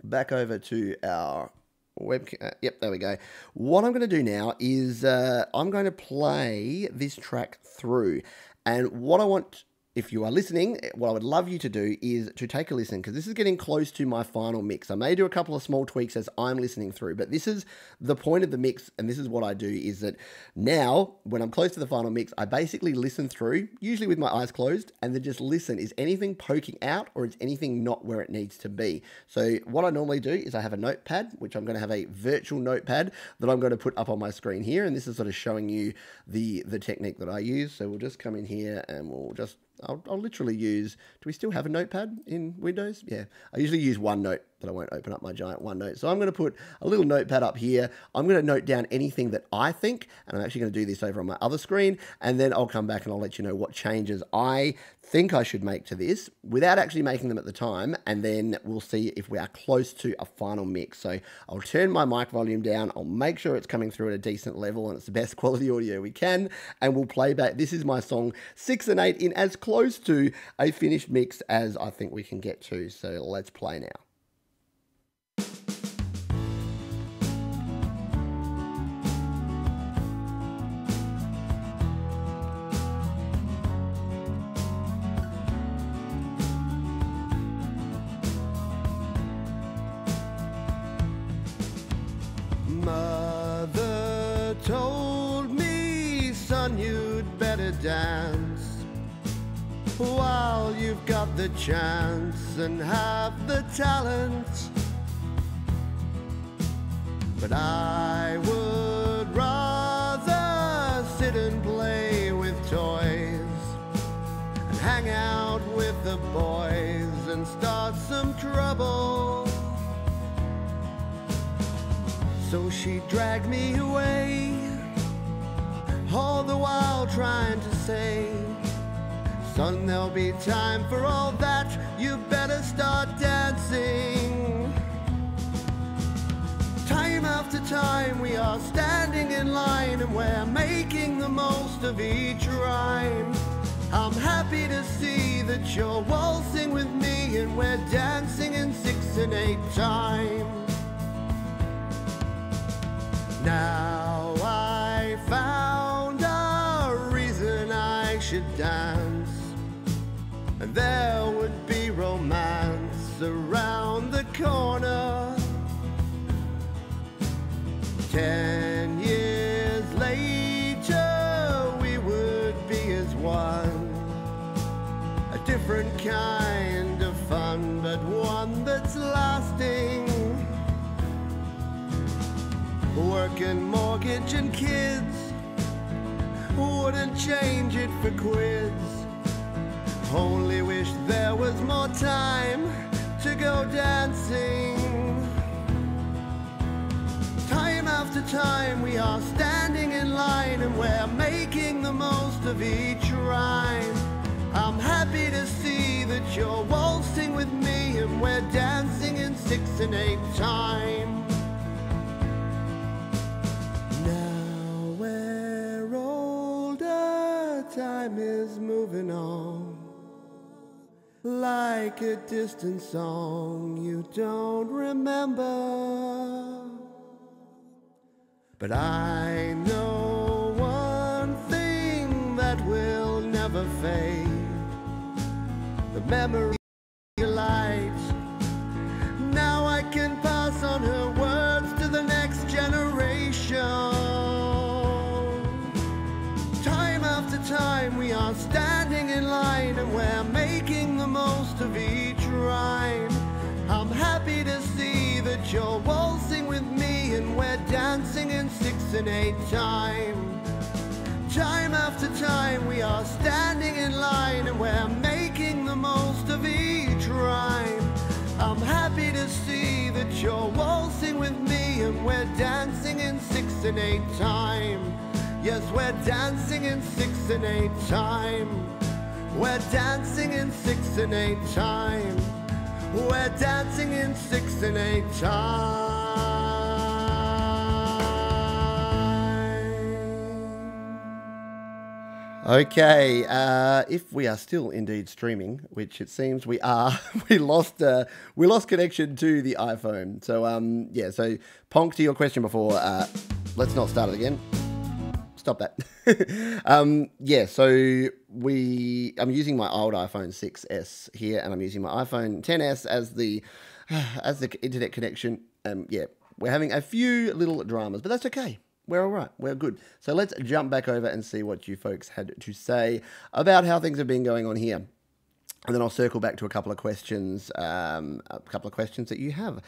back over to our webcam. Yep, there we go. What I'm going to do now is I'm going to play this track through. And what I want, if you are listening, what I would love you to do is to take a listen, because this is getting close to my final mix. I may do a couple of small tweaks as I'm listening through, but this is the point of the mix, and this is what I do, is that now, when I'm close to the final mix, I basically listen through, usually with my eyes closed, and then just listen. Is anything poking out, or is anything not where it needs to be? So what I normally do is I have a notepad, which I'm going to have a virtual notepad that I'm going to put up on my screen here, and this is sort of showing you the technique that I use. So we'll just come in here, and we'll just... I'll literally use, do we still have a notepad in Windows? Yeah, I usually use OneNote, but I won't open up my giant OneNote. So I'm going to put a little notepad up here. I'm going to note down anything that I think, and I'm actually going to do this over on my other screen, and then I'll come back and I'll let you know what changes I think I should make to this without actually making them at the time, and then we'll see if we are close to a final mix. So I'll turn my mic volume down, I'll make sure it's coming through at a decent level and it's the best quality audio we can, and we'll play back. This is my song 6 and 8 in as close to a finished mix as I think we can get to. So let's play now. Mother told me, son, you'd better dance while you've got the chance and have the talent. But I would rather sit and play with toys and hang out with the boys and start some trouble. So she dragged me away, all the while trying to say, son, there'll be time for all that, you better start dancing. Time after time we are standing in line and we're making the most of each rhyme. I'm happy to see that you're waltzing with me and we're dancing in 6 and 8 time. Now I found a reason I should dance, and there would be around the corner. 10 years later, we would be as one. A different kind of fun, but one that's lasting. Work and mortgage and kids, wouldn't change it for quids. Only wish there was more time to go dancing. Time after time we are standing in line and we're making the most of each rhyme. I'm happy to see that you're waltzing with me and we're dancing in 6 and 8 time. Now we're older, time is moving on. Like a distant song you don't remember. But I know one thing that will never fade. The memory light. Now I can pass on her words to the next generation. Time after time we are standing in line and we're making the most of each rhyme. I'm happy to see that you're waltzing with me and we're dancing in 6 and 8 time. Time after time we are standing in line and we're making the most of each rhyme. I'm happy to see that you're waltzing with me and we're dancing in 6 and 8 time. Yes, we're dancing in 6 and 8 time. We're dancing in 6 and 8 time. We're dancing in 6 and 8 time. Okay, if we are still indeed streaming, which it seems we are, we lost connection to the iPhone. So yeah, so Ponk, to your question before, let's not start it again. Stop that. Yeah, so I'm using my old iPhone 6S here, and I'm using my iPhone 10s as the internet connection. Yeah, we're having a few little dramas, but that's okay. We're all right. We're good. So let's jump back over and see what you folks had to say about how things have been going on here. And then I'll circle back to a couple of questions that you have.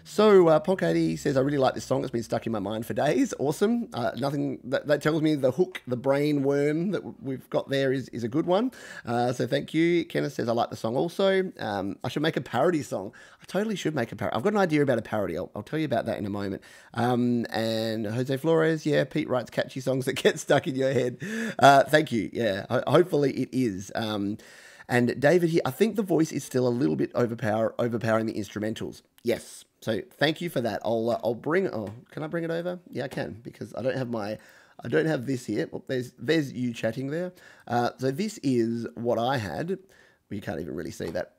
So, Ponk80 says, I really like this song. It's been stuck in my mind for days. Awesome. Nothing that tells me the hook, the brain worm that we've got there is a good one. So thank you. Kenneth says, I like the song also. I should make a parody song. I totally should make a parody. I've got an idea about a parody. I'll tell you about that in a moment. And Jose Flores, yeah, Pete writes catchy songs that get stuck in your head. Thank you. Yeah, hopefully it is. And David here, I think the voice is still a little bit overpowering the instrumentals. Yes. So thank you for that. I'll bring. Oh, can I bring it over? Yeah, I can, because I don't have this here. Well, there's you chatting there. So this is what I had. Well, you can't even really see that.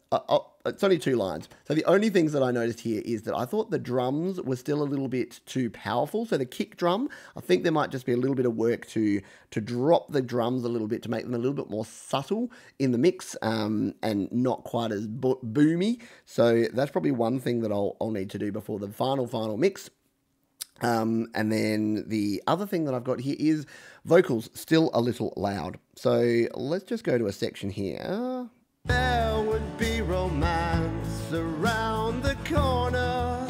It's only 2 lines. So the only things that I noticed here is that I thought the drums were still a little bit too powerful. So the kick drum, I think there might just be a little bit of work to drop the drums a little bit, to make them a little bit more subtle in the mix, and not quite as boomy. So that's probably one thing that I'll need to do before the final mix. And then the other thing that I've got here is vocals still a little loud. So let's just go to a section here. There would be romance around the corner.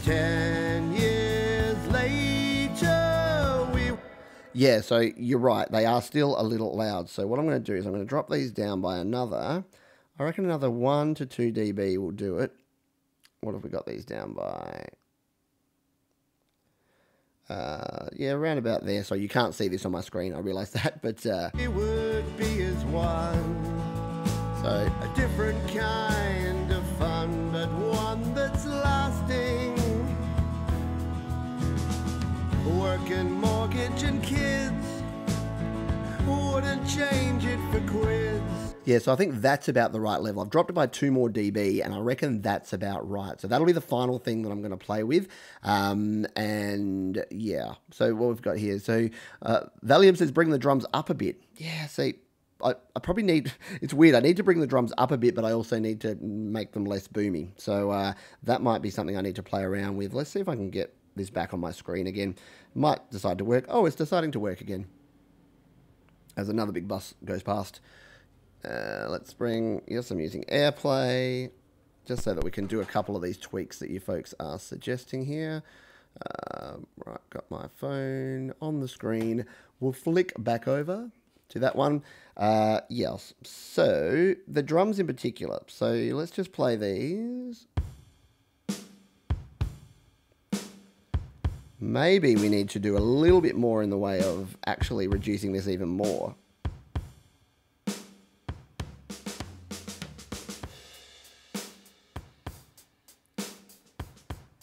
10 years later, Yeah, so you're right. They are still a little loud. So what I'm going to do is I'm going to drop these down by another, I reckon another 1 to 2 dB will do it. What have we got these down by? Yeah, around about there. So you can't see this on my screen, I realise that, but it would be as one. So a different kind of fun, but one that's lasting. Work and mortgage and kids, wouldn't change it for quids. yeah, so I think that's about the right level. I've dropped it by 2 more dB, and I reckon that's about right. So that'll be the final thing that I'm going to play with. And yeah, so what we've got here. So Valium says, bring the drums up a bit. Yeah, see, I probably need, it's weird, I need to bring the drums up a bit, but I also need to make them less boomy. So that might be something I need to play around with. Let's see if I can get this back on my screen again. Might decide to work. Oh, it's deciding to work again. As another big bus goes past. Let's bring, yes, I'm using AirPlay, just so that we can do a couple of these tweaks that you folks are suggesting here. Right, got my phone on the screen. We'll flick back over to that one. Yes, so the drums in particular. So let's just play these. Maybe we need to do a little bit more in the way of actually reducing this even more.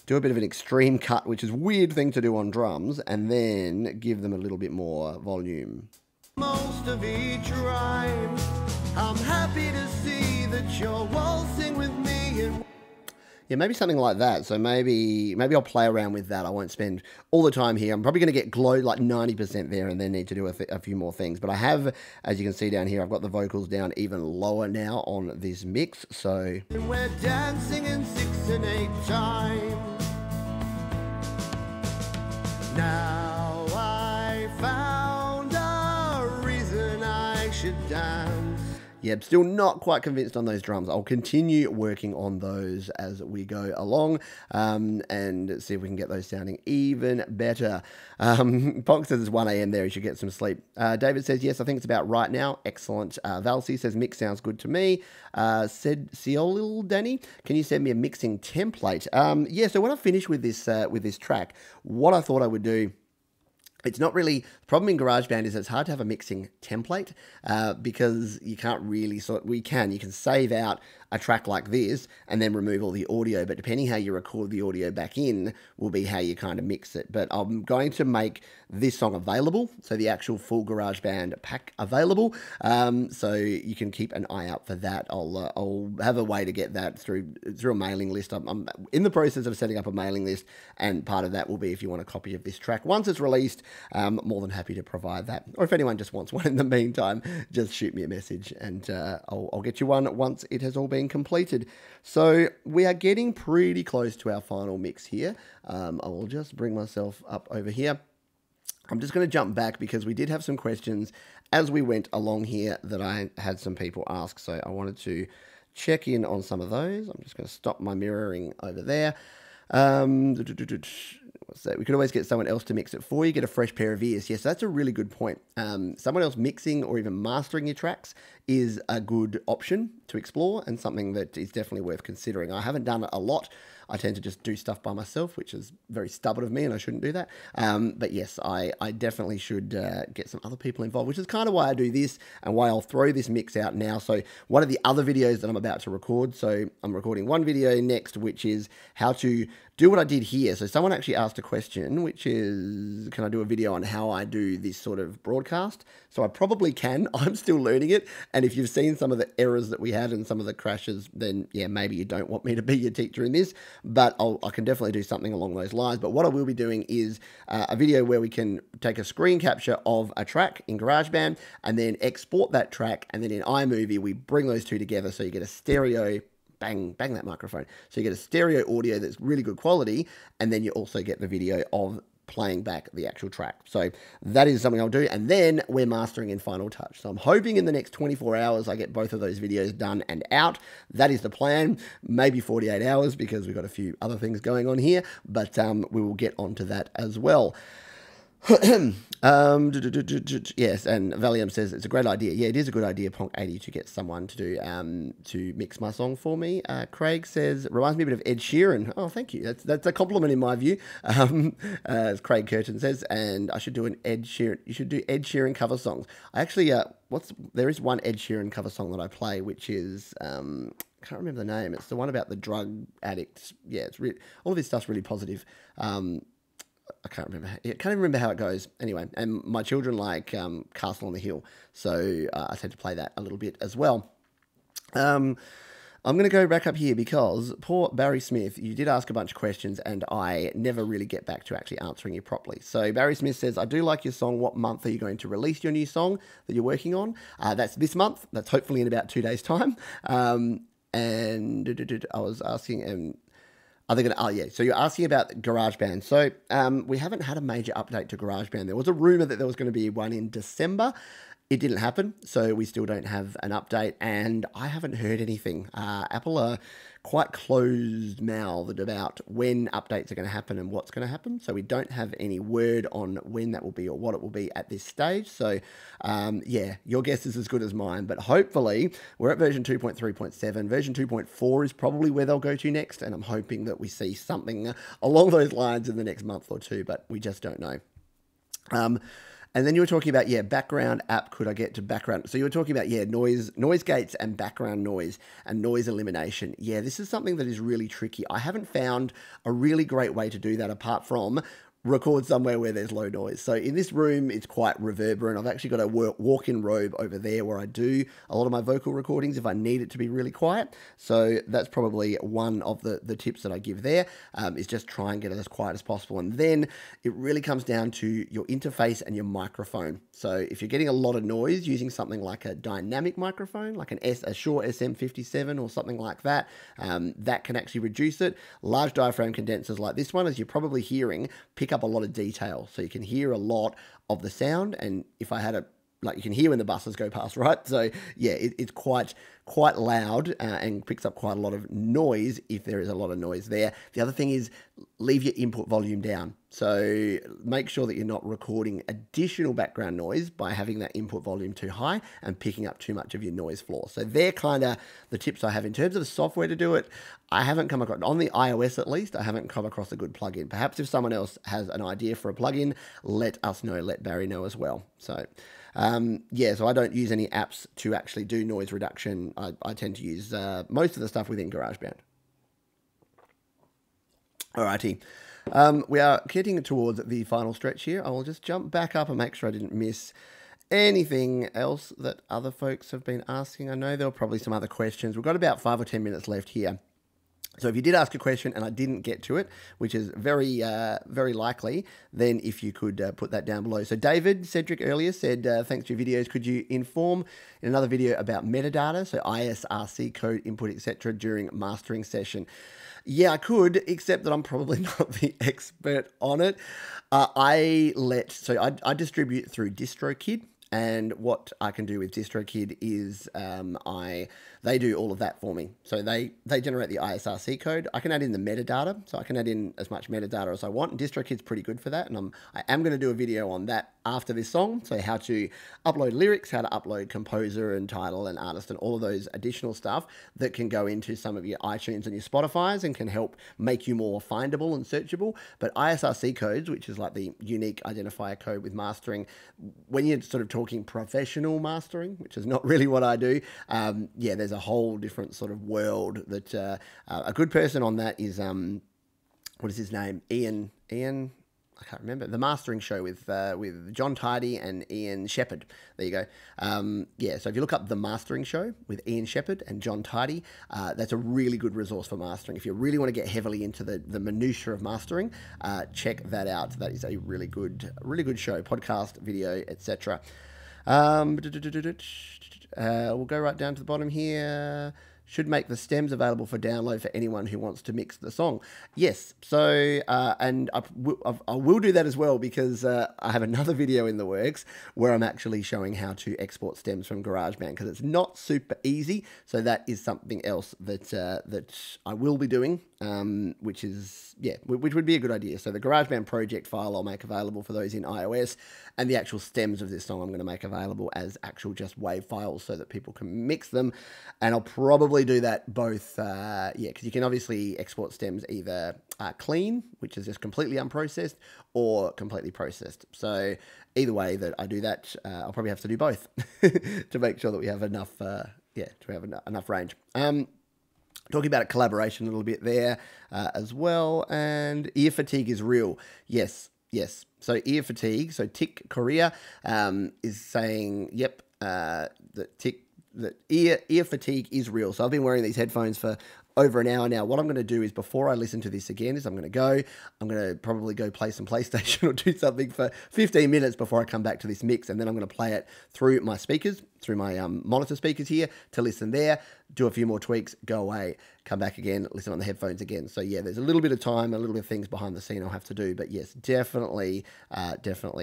Do a bit of an extreme cut, which is a weird thing to do on drums, and then give them a little bit more volume. Most of each rhyme, I'm happy to see that you're waltzing with me and yeah, maybe something like that. So maybe I'll play around with that. I won't spend all the time here. I'm probably going to get glowed like 90% there and then need to do a few more things. But I have, as you can see down here, I've got the vocals down even lower now on this mix. So we're dancing in 6 and 8 time. Now I found a reason I should dance. yeah, I'm still not quite convinced on those drums. I'll continue working on those as we go along and see if we can get those sounding even better. Ponk says it's 1 a.m. there. You should get some sleep. David says, yes, I think it's about right now. Excellent. Valsi says, mix sounds good to me. Said Ciolil Danny, can you send me a mixing template? Yeah, so when I finish with this track, what I thought I would do, it's not really, the problem in GarageBand is it's hard to have a mixing template because you can't really you can save out a track like this and then remove all the audio, but depending how you record the audio back in will be how you kind of mix it. But I'm going to make this song available, so the actual full GarageBand pack available, so you can keep an eye out for that. I'll have a way to get that through a mailing list. I'm in the process of setting up a mailing list, and part of that will be if you want a copy of this track. Once it's released, more than happy to provide that. Or if anyone just wants one in the meantime, just shoot me a message and I'll get you one once it has all been completed. So we are getting pretty close to our final mix here. I will just bring myself up over here. I'm just going to jump back because we did have some questions as we went along here that I had some people ask. So I wanted to check in on some of those. I'm just going to stop my mirroring over there. What's that? We could always get someone else to mix it for you, get a fresh pair of ears. Yes, that's a really good point. Someone else mixing or even mastering your tracks is a good option to explore and something that is definitely worth considering. I haven't done it a lot. I tend to just do stuff by myself, which is very stubborn of me, and I shouldn't do that. But yes, I definitely should get some other people involved, which is kind of why I do this and why I'll throw this mix out now. So one of the other videos that I'm about to record, so I'm recording one video next, which is how to do what I did here. So someone actually asked a question, which is, can I do a video on how I do this sort of broadcast? So I probably can. I'm still learning it. And if you've seen some of the errors that we had and some of the crashes, then yeah, maybe you don't want me to be your teacher in this, but I can definitely do something along those lines. But what I will be doing is a video where we can take a screen capture of a track in GarageBand and then export that track. And then in iMovie, we bring those two together so you get a stereo. Bang that microphone. So you get a stereo audio that's really good quality, and then you also get the video of playing back the actual track. So that is something I'll do, and then we're mastering in Final Touch. So I'm hoping in the next 24 hours I get both of those videos done and out. That is the plan. Maybe 48 hours because we've got a few other things going on here, but we will get onto that as well. Yes, and Valium says it's a great idea. Yeah, it is a good idea, Ponk 80, to get someone to do to mix my song for me. Craig says reminds me a bit of Ed Sheeran. Oh, thank you. That's a compliment in my view. As Craig Curtin says, and I should do an Ed Sheeran. You should do Ed Sheeran cover songs. I actually there is one Ed Sheeran cover song that I play, which is can't remember the name. It's the one about the drug addicts. Yeah, it's all of this stuff's really positive. I can't even remember how it goes. Anyway, and my children like Castle on the Hill, so I tend to play that a little bit as well. I'm going to go back up here because poor Barry Smith, you did ask a bunch of questions and I never really get back to actually answering you properly. So Barry Smith says, I do like your song. What month are you going to release your new song that you're working on? That's this month. That's hopefully in about 2 days' time. And I was asking... Are they going to? Oh, yeah. So you're asking about GarageBand. So we haven't had a major update to GarageBand. There was a rumor that there was going to be one in December. It didn't happen, so we still don't have an update, and I haven't heard anything. Apple are quite closed-mouthed about when updates are going to happen and what's going to happen, so we don't have any word on when that will be or what it will be at this stage. So, yeah, your guess is as good as mine, but hopefully we're at version 2.3.7. Version 2.4 is probably where they'll go to next, and I'm hoping that we see something along those lines in the next month or two, but we just don't know. And then you were talking about, yeah, background app, could I get to background? So you were talking about, yeah, noise gates and background noise and noise elimination. Yeah, this is something that is really tricky. I haven't found a really great way to do that apart from record somewhere where there's low noise. So in this room, it's quite reverberant. I've actually got a walk-in robe over there where I do a lot of my vocal recordings if I need it to be really quiet. So that's probably one of the tips that I give there, is just try and get it as quiet as possible. And then it really comes down to your interface and your microphone. So if you're getting a lot of noise using something like a dynamic microphone, like a Shure SM57 or something like that, that can actually reduce it. Large diaphragm condensers like this one, as you're probably hearing, pick up a lot of detail. So you can hear a lot of the sound. And if I had you can hear when the buses go past, right? So yeah, it's quite loud and picks up quite a lot of noise if there is a lot of noise there. The other thing is leave your input volume down. So make sure that you're not recording additional background noise by having that input volume too high and picking up too much of your noise floor. So they're kind of the tips I have in terms of the software to do it. I haven't come across, on the iOS at least, I haven't come across a good plugin. Perhaps if someone else has an idea for a plugin, let us know, let Barry know as well. So yeah, so I don't use any apps to actually do noise reduction. I tend to use most of the stuff within GarageBand. Alrighty. We are getting towards the final stretch here. I will just jump back up and make sure I didn't miss anything else that other folks have been asking. I know there were probably some other questions. We've got about 5 or 10 minutes left here. So if you did ask a question and I didn't get to it, which is very likely, then if you could put that down below. So David Cedric earlier said, thanks for your videos. Could you inform in another video about metadata, so ISRC code input, etc. during mastering session? Yeah, I could, except that I'm probably not the expert on it. I distribute through DistroKid. And what I can do with DistroKid is they do all of that for me. So they generate the ISRC code. I can add in the metadata, so I can add in as much metadata as I want. And DistroKid's pretty good for that, and I am going to do a video on that after this song. So how to upload lyrics, how to upload composer and title and artist and all of those additional stuff that can go into some of your iTunes and your Spotifys and can help make you more findable and searchable. But ISRC codes, which is like the unique identifier code with mastering, when you're sort of talking professional mastering, which is not really what I do, yeah, there's a whole different sort of world that a good person on that is what is his name? Ian, I can't remember, the mastering show with John Tidy and Ian Shepherd. There you go. Yeah, so if you look up the mastering show with Ian Shepherd and John Tidy, that's a really good resource for mastering. If you really want to get heavily into the minutiae of mastering, check that out. That is a really good show, podcast, video, etc. We'll go right down to the bottom here. Should make the stems available for download for anyone who wants to mix the song. Yes, so, and I will do that as well because I have another video in the works where I'm actually showing how to export stems from GarageBand because it's not super easy. So that is something else that I will be doing, which would be a good idea. So the GarageBand project file I'll make available for those in iOS, and the actual stems of this song I'm going to make available as actual just WAV files so that people can mix them. And I'll probably do that both, because you can obviously export stems either clean, which is just completely unprocessed, or completely processed. So either way that I do that, I'll probably have to do both to make sure that we have enough, enough range. Talking about collaboration a little bit there as well, and ear fatigue is real. Yes. So ear fatigue. So Tick Korea is saying, yep, that Tick that ear fatigue is real. So I've been wearing these headphones for over an hour now. What I'm going to do is, before I listen to this again, is I'm going to probably go play some PlayStation or do something for 15 minutes before I come back to this mix, and then I'm going to play it through my speakers, through my monitor speakers here, to listen there, do a few more tweaks, go away, come back again, listen on the headphones again. So yeah, there's a little bit of time, a little bit of things behind the scene I'll have to do, but yes, definitely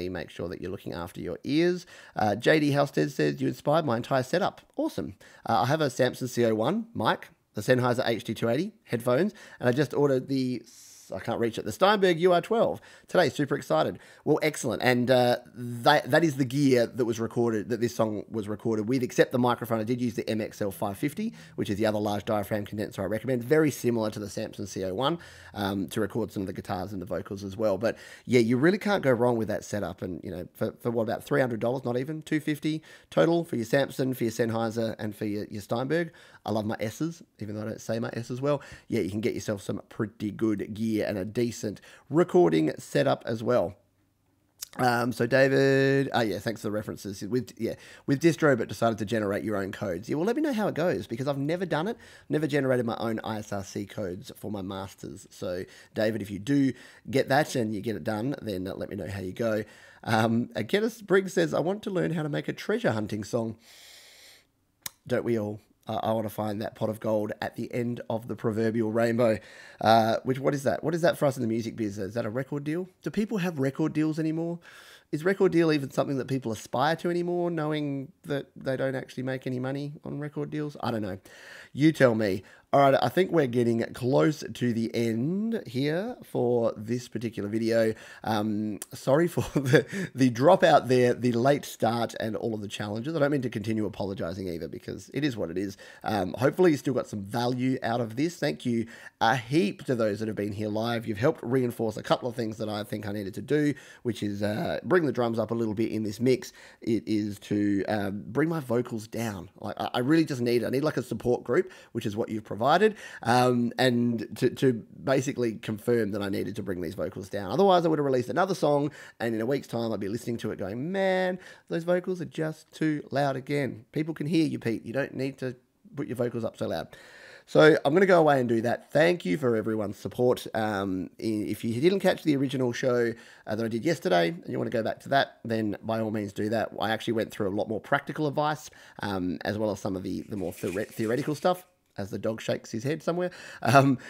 make sure that you're looking after your ears. JD Halstead says, you inspired my entire setup. Awesome. I have a Samson CO1 mic, the Sennheiser HD280 headphones, and I just ordered the Steinberg UR12 today. Super excited. Well, excellent. And that is the gear that was recorded, that this song was recorded with, except the microphone. I did use the MXL 550, which is the other large diaphragm condenser I recommend. Very similar to the Samson CO1 to record some of the guitars and the vocals as well. But yeah, you really can't go wrong with that setup. And you know, for what, about $300, not even $250 total for your Samson, for your Sennheiser, and for your Steinberg. I love my S's, even though I don't say my S as well. Yeah, you can get yourself some pretty good gear and a decent recording setup as well. So David, yeah, thanks for the references. With distro, but decided to generate your own codes. Yeah, well, let me know how it goes, because I've never done it. Never generated my own ISRC codes for my masters. So David, if you do get that and you get it done, then let me know how you go. Kenneth Briggs says, I want to learn how to make a treasure hunting song. Don't we all? I want to find that pot of gold at the end of the proverbial rainbow. What is that? What is that for us in the music business? Is that a record deal? Do people have record deals anymore? Is record deal even something that people aspire to anymore, knowing that they don't actually make any money on record deals? I don't know. You tell me. All right, I think we're getting close to the end here for this particular video. Sorry for the dropout there, the late start, and all of the challenges. I don't mean to continue apologizing either, because it is what it is. Hopefully you still got some value out of this. Thank you a heap to those that have been here live. You've helped reinforce a couple of things that I think I needed to do, which is bring the drums up a little bit in this mix. It is to bring my vocals down. Like I really just need like a support group, which is what you've provided. And to basically confirm that I needed to bring these vocals down. Otherwise, I would have released another song, and in a week's time, I'd be listening to it going, man, those vocals are just too loud again. People can hear you, Pete. You don't need to put your vocals up so loud. So I'm going to go away and do that. Thank you for everyone's support. If you didn't catch the original show that I did yesterday and you want to go back to that, then by all means do that. I actually went through a lot more practical advice, as well as some of the more theoretical stuff, as the dog shakes his head somewhere.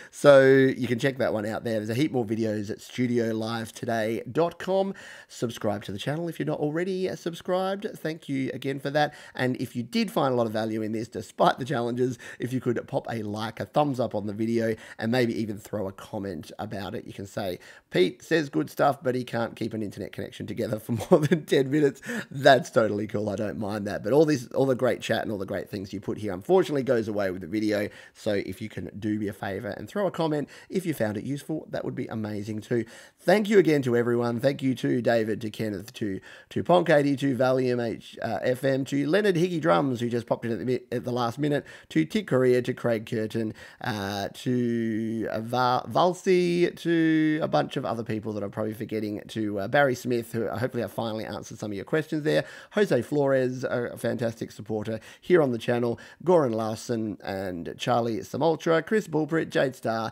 So you can check that one out there. There's a heap more videos at studiolivetoday.com. Subscribe to the channel if you're not already subscribed. Thank you again for that. And if you did find a lot of value in this, despite the challenges, if you could pop a like, a thumbs up on the video, and maybe even throw a comment about it. You can say, Pete says good stuff, but he can't keep an internet connection together for more than 10 minutes. That's totally cool. I don't mind that. But all the great chat and all the great things you put here, unfortunately, goes away with the video. So if you can do me a favor and throw a comment if you found it useful, that would be amazing too. Thank you again to everyone. Thank you to David, to Kenneth, to Ponk80, to Valium FM, to Leonard Higgy Drums, who just popped in at the last minute, to Tick Korea, to Craig Curtin, to Valsi, to a bunch of other people that I'm probably forgetting, to Barry Smith, who hopefully I finally answered some of your questions there, Jose Flores, a fantastic supporter here on the channel, Goran Larson, and Charlie Samultra, Chris Bulbrit, Jade Star.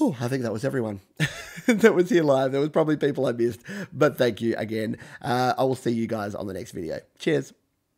Oh, I think that was everyone that was here live. There was probably people I missed, but thank you again. I will see you guys on the next video. Cheers.